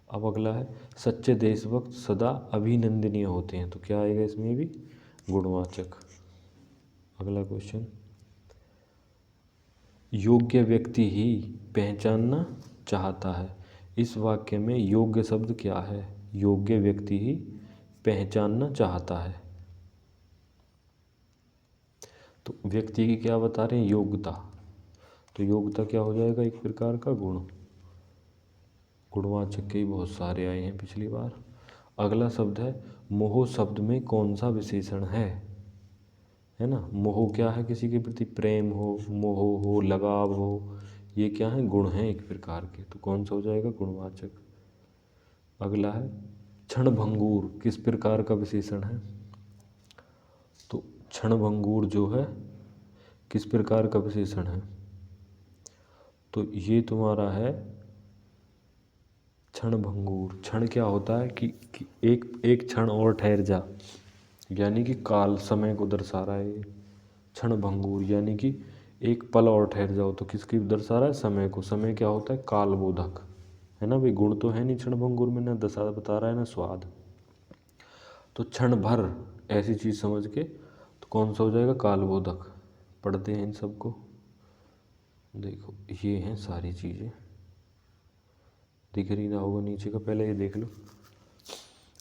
अब अगला है, सच्चे देशभक्त सदा अभिनंदनीय होते हैं, तो क्या आएगा इसमें भी? गुणवाचक। अगला क्वेश्चन, योग्य व्यक्ति ही पहचानना चाहता है। इस वाक्य में योग्य शब्द क्या है? योग्य व्यक्ति ही पहचानना चाहता है, तो व्यक्ति की क्या बता रहे हैं? योग्यता। तो योग्यता क्या हो जाएगा? एक प्रकार का गुण। गुणवाचक के ही बहुत सारे आए हैं पिछली बार। अगला शब्द है, मोह शब्द में कौन सा विशेषण है ना? मोह क्या है? किसी के प्रति प्रेम हो, मोह हो, लगाव हो, ये क्या है, गुण हैं एक प्रकार के, तो कौन सा हो जाएगा, गुणवाचक। अगला है क्षणभंगुर, किस प्रकार का विशेषण है, तो क्षणभंगुर जो है किस प्रकार का विशेषण है, तो ये तुम्हारा है क्षणभंगुर। क्षण क्या होता है कि एक क्षण और ठहर जा, यानी कि काल, समय को दर्शा रहा है। क्षणभंगुर यानी कि एक पल और ठहर जाओ, तो किसकी दर्शा रहा है, समय को। समय क्या होता है, कालबोधक है ना भाई, गुण तो है नहीं क्षणभंगुर में, ना दशा बता रहा है ना स्वाद। तो क्षण भर ऐसी चीज समझ के तो कौन सा हो जाएगा, कालबोधक। पढ़ते हैं इन सबको, देखो ये हैं सारी चीजें, दिख रही ना होगा नीचे का, पहले ये देख लो।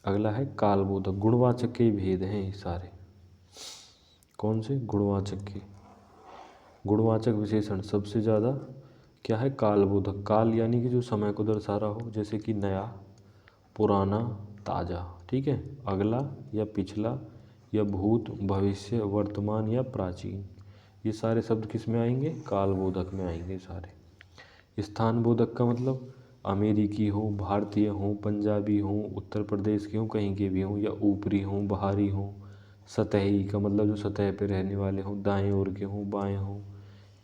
अगला है कालबोधक, गुणवाचक के भेद हैं ये सारे। कौन से, गुणवाचक के। गुणवाचक विशेषण सबसे ज़्यादा क्या है, कालबोधक। काल यानी कि जो समय को दर्शा रहा हो, जैसे कि नया, पुराना, ताज़ा, ठीक है। अगला या पिछला या भूत, भविष्य, वर्तमान या प्राचीन, ये सारे शब्द किस में आएंगे, कालबोधक में आएंगे सारे। स्थानबोधक का मतलब अमेरिकी हो, भारतीय हो, पंजाबी हो, उत्तर प्रदेश के हो, कहीं के भी हो, या ऊपरी हो, बाहरी हो। सतही का मतलब जो सतह पे रहने वाले हों, दाएं ओर के हों, बाएं हों,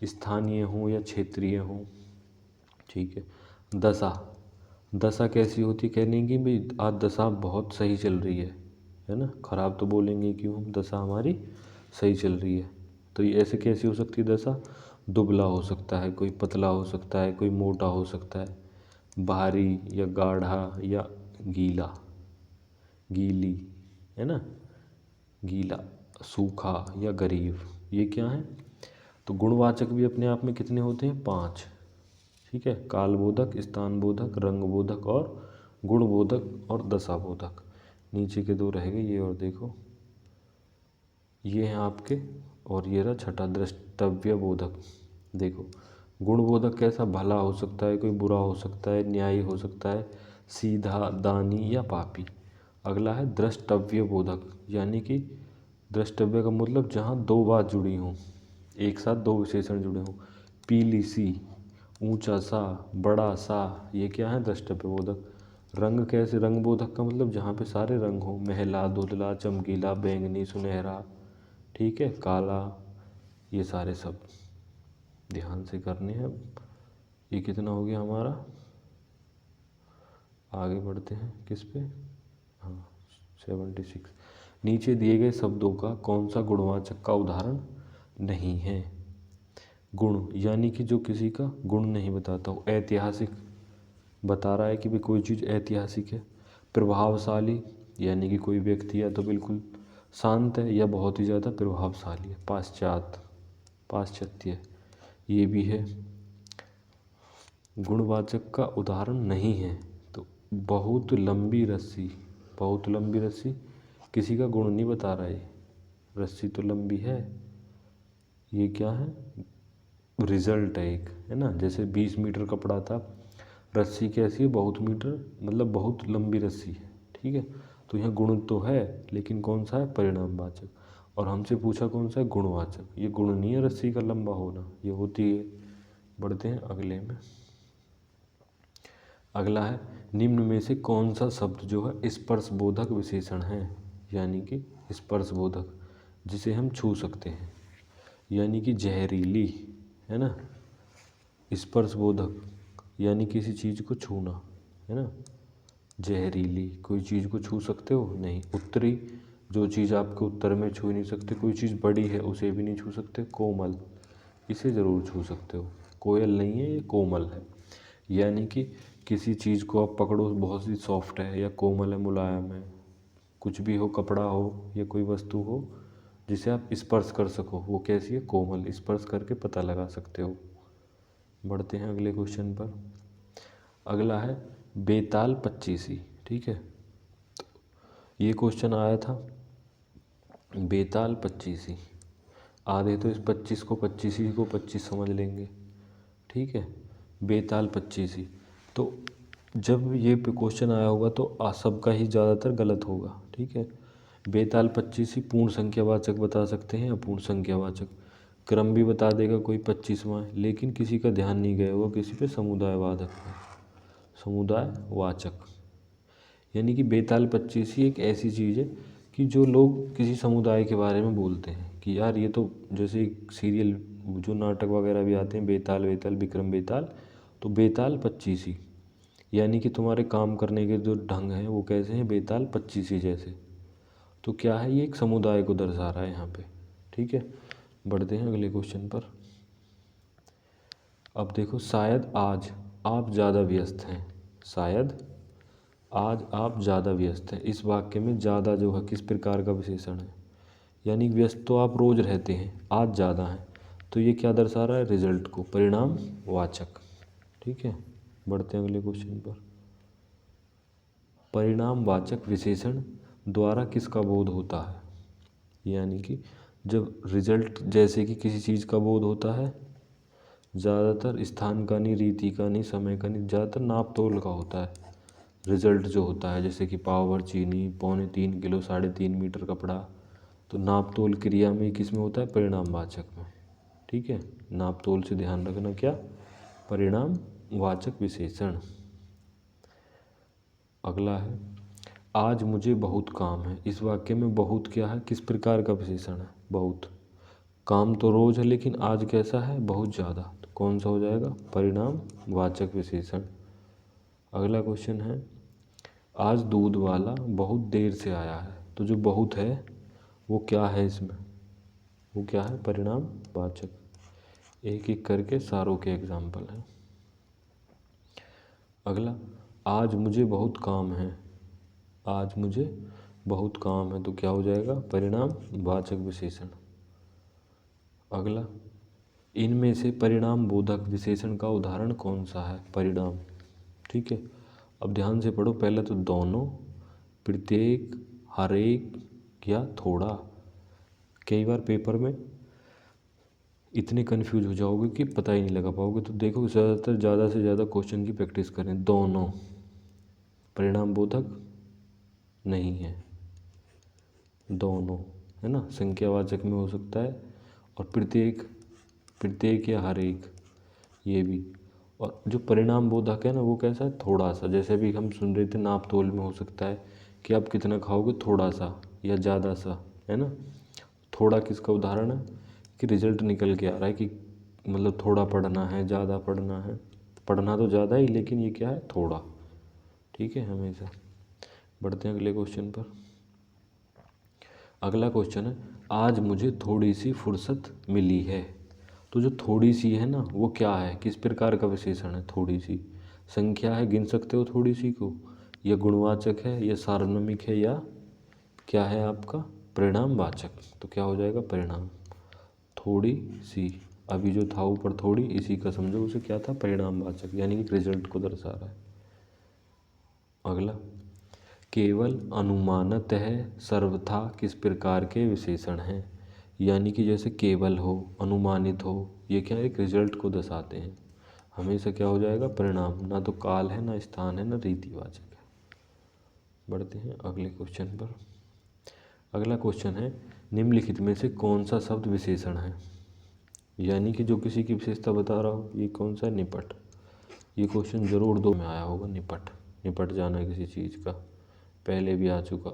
स्थानीय हों या क्षेत्रीय हों, ठीक है। दशा, दशा कैसी होती, कहने की भाई आज दशा बहुत सही चल रही है ना, खराब तो बोलेंगे क्यों हम, दशा हमारी सही चल रही है। तो ये ऐसे कैसी हो सकती है दशा, दुबला हो सकता है कोई, पतला हो सकता है कोई, मोटा हो सकता है, भारी या गाढ़ा या गीला, गीली है ना, गीला, सूखा या गरीब, ये क्या है। तो गुणवाचक भी अपने आप में कितने होते हैं, 5, ठीक है। कालबोधक, स्थानबोधक, रंगबोधक और गुणबोधक और दशाबोधक। नीचे के 2 रह गए ये, और देखो ये हैं आपके, और ये रहा छठा द्रष्टव्य बोधक। देखो गुणबोधक कैसा, भला हो सकता है कोई, बुरा हो सकता है, न्यायी हो सकता है, सीधा, दानी या पापी। अगला है द्रष्टव्य बोधक, यानी कि द्रष्टव्य का मतलब जहाँ 2 बात जुड़ी हों, एक साथ 2 विशेषण जुड़े हों। पीली सी, ऊंचा सा, बड़ा सा, ये क्या है, द्रष्टव्य बोधक। रंग कैसे, रंग बोधक का मतलब जहाँ पे सारे रंग हों, महला, धुंधला, चमकीला, बैंगनी, सुनहरा, ठीक है, काला, ये सारे सब ध्यान से करने हैं। ये कितना हो गया हमारा, आगे बढ़ते हैं किस पे, हाँ 76। नीचे दिए गए शब्दों का कौन सा गुणवाचक का उदाहरण नहीं है। गुण यानी कि जो किसी का गुण नहीं बताता हो। ऐतिहासिक बता रहा है कि भाई कोई चीज़ ऐतिहासिक है। प्रभावशाली यानी कि कोई व्यक्ति या तो बिल्कुल शांत है या बहुत ही ज़्यादा प्रभावशाली है। पाश्चात्य ये भी है, गुणवाचक का उदाहरण नहीं है। तो बहुत लंबी रस्सी, बहुत लंबी रस्सी किसी का गुण नहीं बता रहा है, रस्सी तो लंबी है, ये क्या है, रिजल्ट है एक, है ना। जैसे 20 मीटर कपड़ा था, रस्सी कैसी है, बहुत मीटर, मतलब बहुत लंबी रस्सी है, ठीक है। तो यहाँ गुण तो है लेकिन कौन सा है, परिणामवाचक। और हमसे पूछा कौन सा है, गुणवाचक। ये गुण नहीं है रस्सी का लंबा होना, ये होती है। बढ़ते हैं अगले में। अगला है निम्न में से कौन सा शब्द जो है स्पर्श बोधक विशेषण है, यानी कि स्पर्श बोधक जिसे हम छू सकते हैं, यानी कि जहरीली, है ना। स्पर्श बोधक यानी किसी चीज़ को छूना, है ना। जहरीली, कोई चीज़ को छू सकते हो नहीं। उत्तरी, जो चीज़ आपके उत्तर में छू नहीं सकते। कोई चीज़ बड़ी है उसे भी नहीं छू सकते। कोमल, इसे ज़रूर छू सकते हो। कोयल नहीं है, ये कोमल है, यानी कि किसी चीज़ को आप पकड़ो बहुत ही सॉफ्ट है या कोमल है, मुलायम है। कुछ भी हो, कपड़ा हो या कोई वस्तु हो जिसे आप स्पर्श कर सको, वो कैसी है, कोमल। स्पर्श करके पता लगा सकते हो। बढ़ते हैं अगले क्वेश्चन पर। अगला है बेताल पच्चीसी, ठीक है। ये क्वेश्चन आया था, बेताल पच्चीसी। आधे तो इस 25 को 25 को 25 समझ लेंगे, ठीक है। बेताल पच्चीसी, तो जब ये क्वेश्चन आया होगा तो सबका ही ज़्यादातर गलत होगा, ठीक है। बेताल पच्चीसी पूर्ण संख्यावाचक बता सकते हैं, अपूर्ण संख्यावाचक। क्रम भी बता देगा कोई 25वां है, लेकिन किसी का ध्यान नहीं गया होगा किसी पे, समुदायवाचक है, समुदायवाचक। यानी कि बेताल 25 ही एक ऐसी चीज़ है कि जो लोग किसी समुदाय के बारे में बोलते हैं कि यार ये तो, जैसे एक सीरियल जो नाटक वगैरह भी आते हैं, बेताल बेताल विक्रम बेताल, तो बेताल 25 यानी कि तुम्हारे काम करने के जो ढंग हैं वो कैसे हैं, बेताल 25 जैसे। तो क्या है, ये एक समुदाय को दर्शा रहा है यहाँ पे। ठीक है, बढ़ते हैं अगले क्वेश्चन पर। अब देखो, शायद आज आप ज़्यादा व्यस्त हैं, शायद आज आप ज़्यादा व्यस्त हैं। इस वाक्य में ज़्यादा जो है किस प्रकार का विशेषण है, यानी व्यस्त तो आप रोज़ रहते हैं, आज ज़्यादा हैं, तो ये क्या दर्शा रहा है, रिजल्ट को, परिणाम वाचक। ठीक है, बढ़ते हैं अगले क्वेश्चन पर। परिणाम वाचक विशेषण द्वारा किसका बोध होता है, यानी कि जब रिजल्ट जैसे कि किसी चीज़ का बोध होता है, ज़्यादातर स्थान का नहीं, रीति का नहीं, समय का नहीं, ज़्यादातर नाप तोल का होता है रिजल्ट जो होता है। जैसे कि पाव भर चीनी, 3.25 किलो, 3.5 मीटर कपड़ा, तो नाप तोल क्रिया में किस में होता है, परिणाम वाचक में। ठीक है, नाप तोल से ध्यान रखना, क्या, परिणाम वाचक विशेषण। अगला है, आज मुझे बहुत काम है। इस वाक्य में बहुत क्या है, किस प्रकार का विशेषण है, बहुत। काम तो रोज है, लेकिन आज कैसा है, बहुत ज़्यादा, तो कौन सा हो जाएगा, परिणाम वाचक विशेषण। अगला क्वेश्चन है, आज दूध वाला बहुत देर से आया है। तो जो बहुत है वो क्या है इसमें, वो क्या है, परिणाम वाचक। एक एक करके सारों के एग्जाम्पल हैं। अगला, आज मुझे बहुत काम है, आज मुझे बहुत काम है, तो क्या हो जाएगा, परिणाम वाचक विशेषण। अगला, इनमें से परिणाम बोधक विशेषण का उदाहरण कौन सा है, परिणाम। ठीक है, अब ध्यान से पढ़ो, पहले तो दोनों, प्रत्येक, हर एक या थोड़ा। कई बार पेपर में इतने कन्फ्यूज हो जाओगे कि पता ही नहीं लगा पाओगे, तो देखो ज़्यादातर ज़्यादा से ज़्यादा क्वेश्चन की प्रैक्टिस करें। दोनों परिणाम बोधक नहीं है, दोनों है ना, संख्यावाचक में हो सकता है, और प्रत्येक, प्रत्येक या हर एक, ये भी। और जो परिणाम बोधक है ना, वो कैसा है, थोड़ा सा। जैसे भी हम सुन रहे थे, नाप तोल में हो सकता है कि आप कितना खाओगे, थोड़ा सा या ज़्यादा सा, है ना। थोड़ा किसका उदाहरण है, कि रिजल्ट निकल के आ रहा है कि मतलब थोड़ा पढ़ना है, ज़्यादा पढ़ना है, पढ़ना तो ज़्यादा ही, लेकिन ये क्या है, थोड़ा। ठीक है, हमेशा। बढ़ते हैं अगले क्वेश्चन पर। अगला क्वेश्चन है, आज मुझे थोड़ी सी फुर्सत मिली है। तो जो थोड़ी सी है ना, वो क्या है, किस प्रकार का विशेषण है, थोड़ी सी संख्या है, गिन सकते हो थोड़ी सी को, या गुणवाचक है, या सार्वनामिक है, या क्या है आपका, परिणाम वाचक। तो क्या हो जाएगा, परिणाम, थोड़ी सी। अभी जो था ऊपर थोड़ी, इसी का समझो उसे क्या था, परिणाम वाचक, यानी कि रिजल्ट को दर्शा रहा है। अगला, केवल अनुमानतः सर्वथा किस प्रकार के विशेषण हैं, यानी कि जैसे केवल हो, अनुमानित हो, ये क्या है, एक रिजल्ट को दर्शाते हैं। हमेशा क्या हो जाएगा, परिणाम, ना तो काल है, ना स्थान है, ना रीतिवाचक है। बढ़ते हैं अगले क्वेश्चन पर। अगला क्वेश्चन है, निम्नलिखित में से कौन सा शब्द विशेषण है, यानी कि जो किसी की विशेषता बता रहा हो, ये कौन सा, निपट। ये क्वेश्चन जरूर दो में आया होगा, निपट, निपट जाना किसी चीज़ का, पहले भी आ चुका।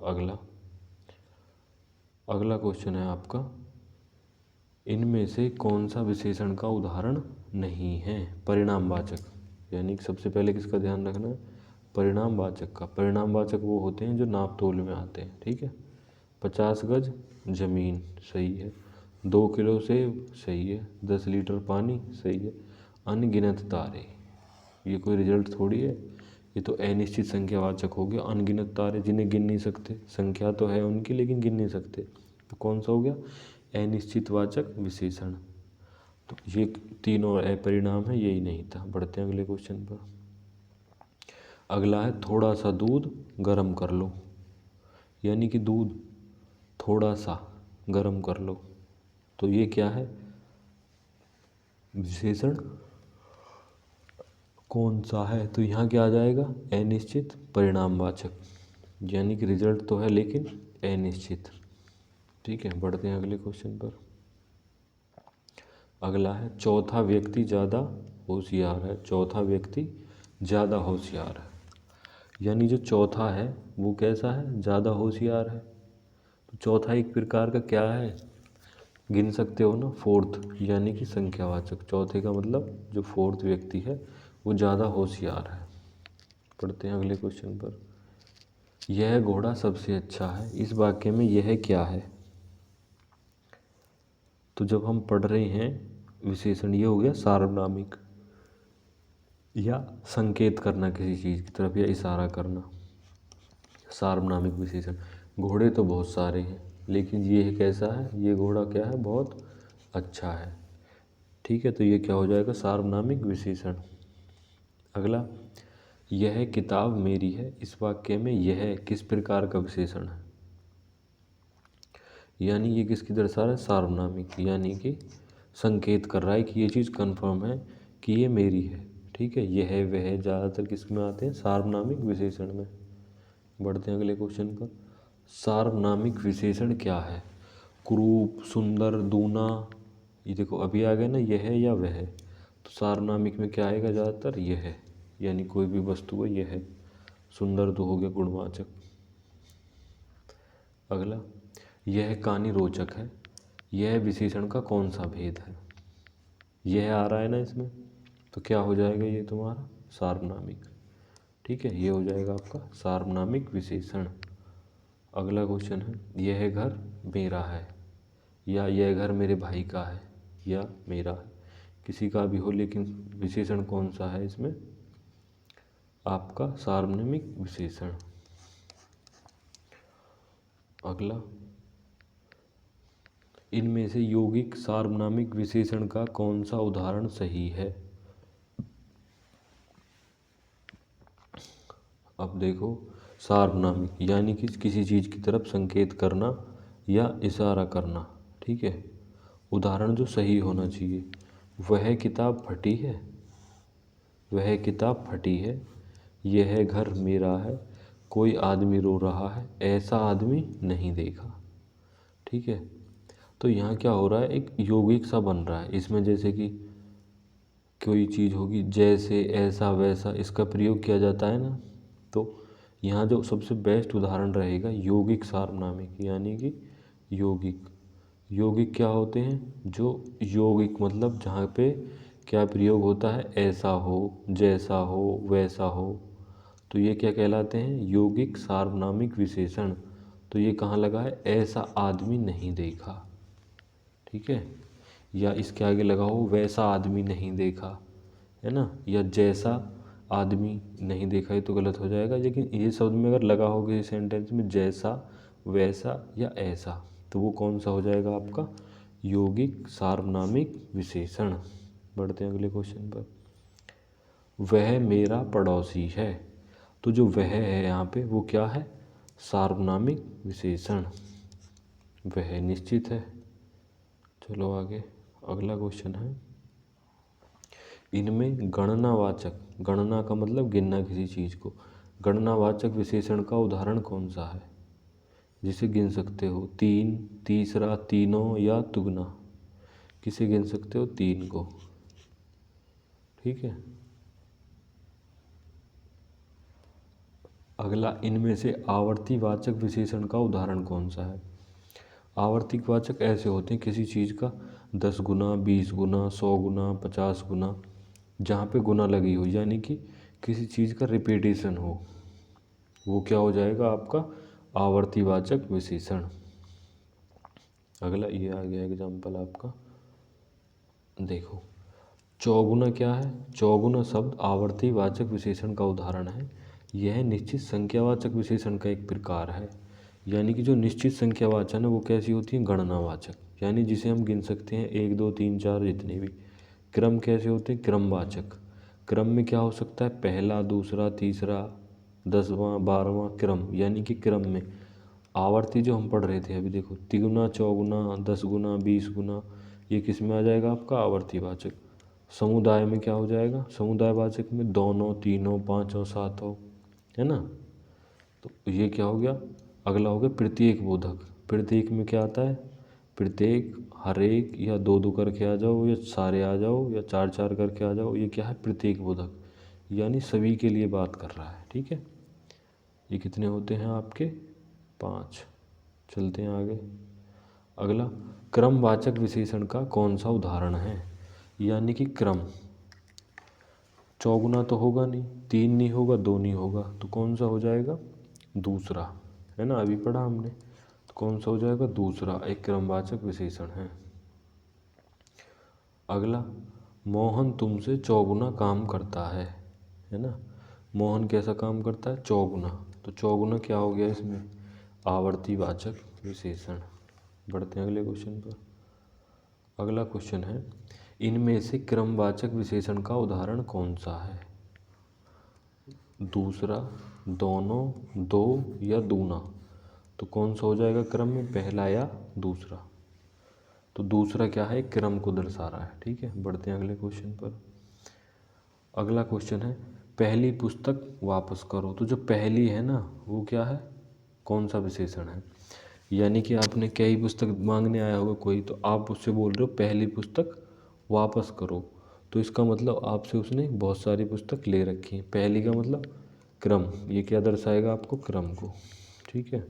अगला क्वेश्चन है आपका, इनमें से कौन सा विशेषण का उदाहरण नहीं है, परिणामवाचक। यानी कि सबसे पहले किसका ध्यान रखना है, परिणामवाचक का। परिणामवाचक वो होते हैं जो नाप तोल में आते हैं। ठीक है, 50 गज जमीन सही है, 2 किलो सेब सही है, 10 लीटर पानी सही है, अनगिनत तारे, ये कोई रिजल्ट थोड़ी है, ये तो अनिश्चित संख्यावाचक हो गया। अनगिनत तारे जिन्हें गिन नहीं सकते, संख्या तो है उनकी लेकिन गिन नहीं सकते, तो कौन सा हो गया, अनिश्चितवाचक विशेषण। तो ये तीनों अपरिणाम है, यही नहीं था। बढ़ते हैं अगले क्वेश्चन पर। अगला है, थोड़ा सा दूध गर्म कर लो, यानी कि दूध थोड़ा सा गर्म कर लो, तो ये क्या है, विशेषण कौन सा है, तो यहाँ क्या आ जाएगा, अनिश्चित परिणामवाचक, यानी कि रिजल्ट तो है लेकिन अनिश्चित। ठीक है, बढ़ते हैं अगले क्वेश्चन पर। अगला है चौथा व्यक्ति ज़्यादा होशियार है। चौथा व्यक्ति ज़्यादा होशियार है, यानी जो चौथा है वो कैसा है, ज़्यादा होशियार है। तो चौथा एक प्रकार का क्या है, गिन सकते हो ना, फोर्थ, यानी कि संख्यावाचक। चौथे का मतलब जो फोर्थ व्यक्ति है वो ज़्यादा होशियार है। पढ़ते हैं अगले क्वेश्चन पर। यह घोड़ा सबसे अच्छा है, इस वाक्य में यह क्या है। तो जब हम पढ़ रहे हैं विशेषण, ये हो गया सार्वनामिक, या संकेत करना किसी चीज़ की तरफ या इशारा करना, सार्वनामिक विशेषण। घोड़े तो बहुत सारे हैं, लेकिन ये कैसा है, ये घोड़ा क्या है, बहुत अच्छा है। ठीक है, तो ये क्या हो जाएगा, सार्वनामिक विशेषण। अगला, यह किताब मेरी है, इस वाक्य में यह किस प्रकार का विशेषण है, यानी ये किसकी दर्शा रहा है, सार्वनामिक, यानी कि संकेत कर रहा है कि ये चीज़ कंफर्म है कि ये मेरी है। ठीक है, यह वह ज़्यादातर किस में आते हैं, सार्वनामिक विशेषण में। बढ़ते हैं अगले क्वेश्चन पर। सार्वनामिक विशेषण क्या है, कुरूप, सुंदर, दूना। ये देखो अभी आ गया ना, यह है या वह है, तो सार्वनामिक में क्या आएगा, ज़्यादातर यह है, यानी कोई भी वस्तु है यह है। सुंदर तो हो गया गुणवाचक। अगला, यह कहानी रोचक है, यह विशेषण का कौन सा भेद है। यह आ रहा है ना इसमें, तो क्या हो जाएगा ये तुम्हारा, सार्वनामिक। ठीक है, ये हो जाएगा आपका सार्वनामिक विशेषण। अगला क्वेश्चन है, यह घर मेरा है, या यह घर मेरे भाई का है, या मेरा है, किसी का भी हो, लेकिन विशेषण कौन सा है इसमें, आपका सार्वनामिक विशेषण। अगला, इनमें से यौगिक सार्वनामिक विशेषण का कौन सा उदाहरण सही है। अब देखो, सार्वनामिक यानी कि किसी चीज़ की तरफ संकेत करना या इशारा करना। ठीक है, उदाहरण जो सही होना चाहिए, वह किताब फटी है, वह किताब फटी है, यह घर मेरा है, कोई आदमी रो रहा है, ऐसा आदमी नहीं देखा। ठीक है, तो यहाँ क्या हो रहा है, एक यौगिक सा बन रहा है इसमें, जैसे कि कोई चीज़ होगी, जैसे, ऐसा, वैसा, इसका प्रयोग किया जाता है ना। तो यहाँ जो सबसे बेस्ट उदाहरण रहेगा यौगिक सार्वनामिक, यानी कि यौगिक। यौगिक क्या होते हैं, जो यौगिक मतलब जहाँ पे क्या प्रयोग होता है, ऐसा हो, जैसा हो, वैसा हो, तो ये क्या कहलाते हैं, यौगिक सार्वनामिक विशेषण। तो ये कहाँ लगा है, ऐसा आदमी नहीं देखा। ठीक है, या इसके आगे लगा हो, वैसा आदमी नहीं देखा, है ना, या जैसा आदमी नहीं देखा, ये तो गलत हो जाएगा। लेकिन ये शब्द में अगर लगा हो किसी सेंटेंस में जैसा, वैसा या ऐसा, तो वो कौन सा हो जाएगा आपका, यौगिक सार्वनामिक विशेषण। बढ़ते हैं अगले क्वेश्चन पर। वह मेरा पड़ोसी है, तो जो वह है यहाँ पे वो क्या है, सार्वनामिक विशेषण। वह निश्चित है। चलो आगे, अगला क्वेश्चन है, इनमें गणनावाचक, गणना का मतलब गिनना किसी चीज़ को, गणनावाचक विशेषण का उदाहरण कौन सा है, जिसे गिन सकते हो, तीन, तीसरा, तीनों, या तुगना। किसे गिन सकते हो, तीन को। ठीक है, अगला, इनमें से आवर्तीवाचक विशेषण का उदाहरण कौन सा है। आवर्तीवाचक ऐसे होते हैं किसी चीज़ का 10 गुना, 20 गुना, 100 गुना, 50 गुना, जहाँ पे गुना लगी हो, यानी कि किसी चीज़ का रिपीटेशन हो, वो क्या हो जाएगा आपका आवर्तीवाचक विशेषण। अगला ये आ गया एग्जाम्पल आपका, देखो, चौगुना क्या है, चौगुना शब्द आवर्तीवाचक विशेषण का उदाहरण है। यह निश्चित संख्यावाचक विशेषण का एक प्रकार है, यानी कि जो निश्चित संख्यावाचक है वो कैसी होती है, गणनावाचक, यानी जिसे हम गिन सकते हैं 1 2 3 4 जितने भी। क्रम कैसे होते हैं, क्रमवाचक। क्रम में क्या हो सकता है, पहला, दूसरा, तीसरा, 10वां, 12वां क्रम, यानी कि क्रम में। आवर्ती जो हम पढ़ रहे थे अभी, देखो, तिगुना, चौगुना, 10 गुना, 20 गुना, ये किस में आ जाएगा आपका आवर्तीवाचक। समुदाय में क्या हो जाएगा, समुदायवाचक में दोनों, तीनों, पाँचों, सातों, है ना। तो ये क्या हो गया, अगला हो गया प्रत्येक बोधक। प्रत्येक में क्या आता है, प्रत्येक, हर एक, या दो दो करके आ जाओ, या सारे आ जाओ, या चार चार करके आ जाओ। ये क्या है? प्रत्येक बोधक, यानी सभी के लिए बात कर रहा है। ठीक है, ये कितने होते हैं आपके? 5। चलते हैं आगे। अगला, क्रमवाचक विशेषण का कौन सा उदाहरण है? यानी कि क्रम, चौगुना तो होगा नहीं, 3 नहीं होगा, 2 नहीं होगा, तो कौन सा हो जाएगा? दूसरा, है ना, अभी पढ़ा हमने। तो कौन सा हो जाएगा? दूसरा एक क्रमवाचक विशेषण है। अगला, मोहन तुमसे चौगुना काम करता है ना। मोहन कैसा काम करता है? चौगुना। तो चौगुना क्या हो गया इसमें? आवर्तीवाचक विशेषण। बढ़ते हैं अगले क्वेश्चन पर। अगला क्वेश्चन है, इनमें से क्रमवाचक विशेषण का उदाहरण कौन सा है? दूसरा, दोनों, दो, या दूना। तो कौन सा हो जाएगा क्रम में? पहला या दूसरा। तो दूसरा क्या है? क्रम को दर्शा रहा है। ठीक है, बढ़ते हैं अगले क्वेश्चन पर। अगला क्वेश्चन है, पहली पुस्तक वापस करो। तो जो पहली है ना, वो क्या है? कौन सा विशेषण है? यानी कि आपने कई पुस्तक मांगने आया होगा कोई, तो आप उससे बोल रहे हो पहली पुस्तक वापस करो। तो इसका मतलब आपसे उसने बहुत सारी पुस्तक ले रखी है। पहली का मतलब क्रम, ये क्या दर्शाएगा आपको? क्रम को। ठीक है,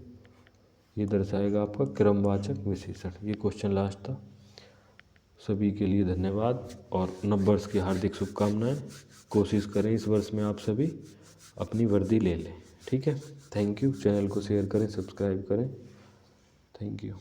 ये दर्शाएगा आपका क्रमवाचक विशेषण। ये क्वेश्चन लास्ट था। सभी के लिए धन्यवाद और नववर्ष की हार्दिक शुभकामनाएं। कोशिश करें इस वर्ष में आप सभी अपनी वर्दी ले लें। ठीक है, थैंक यू। चैनल को शेयर करें, सब्सक्राइब करें। Thank you.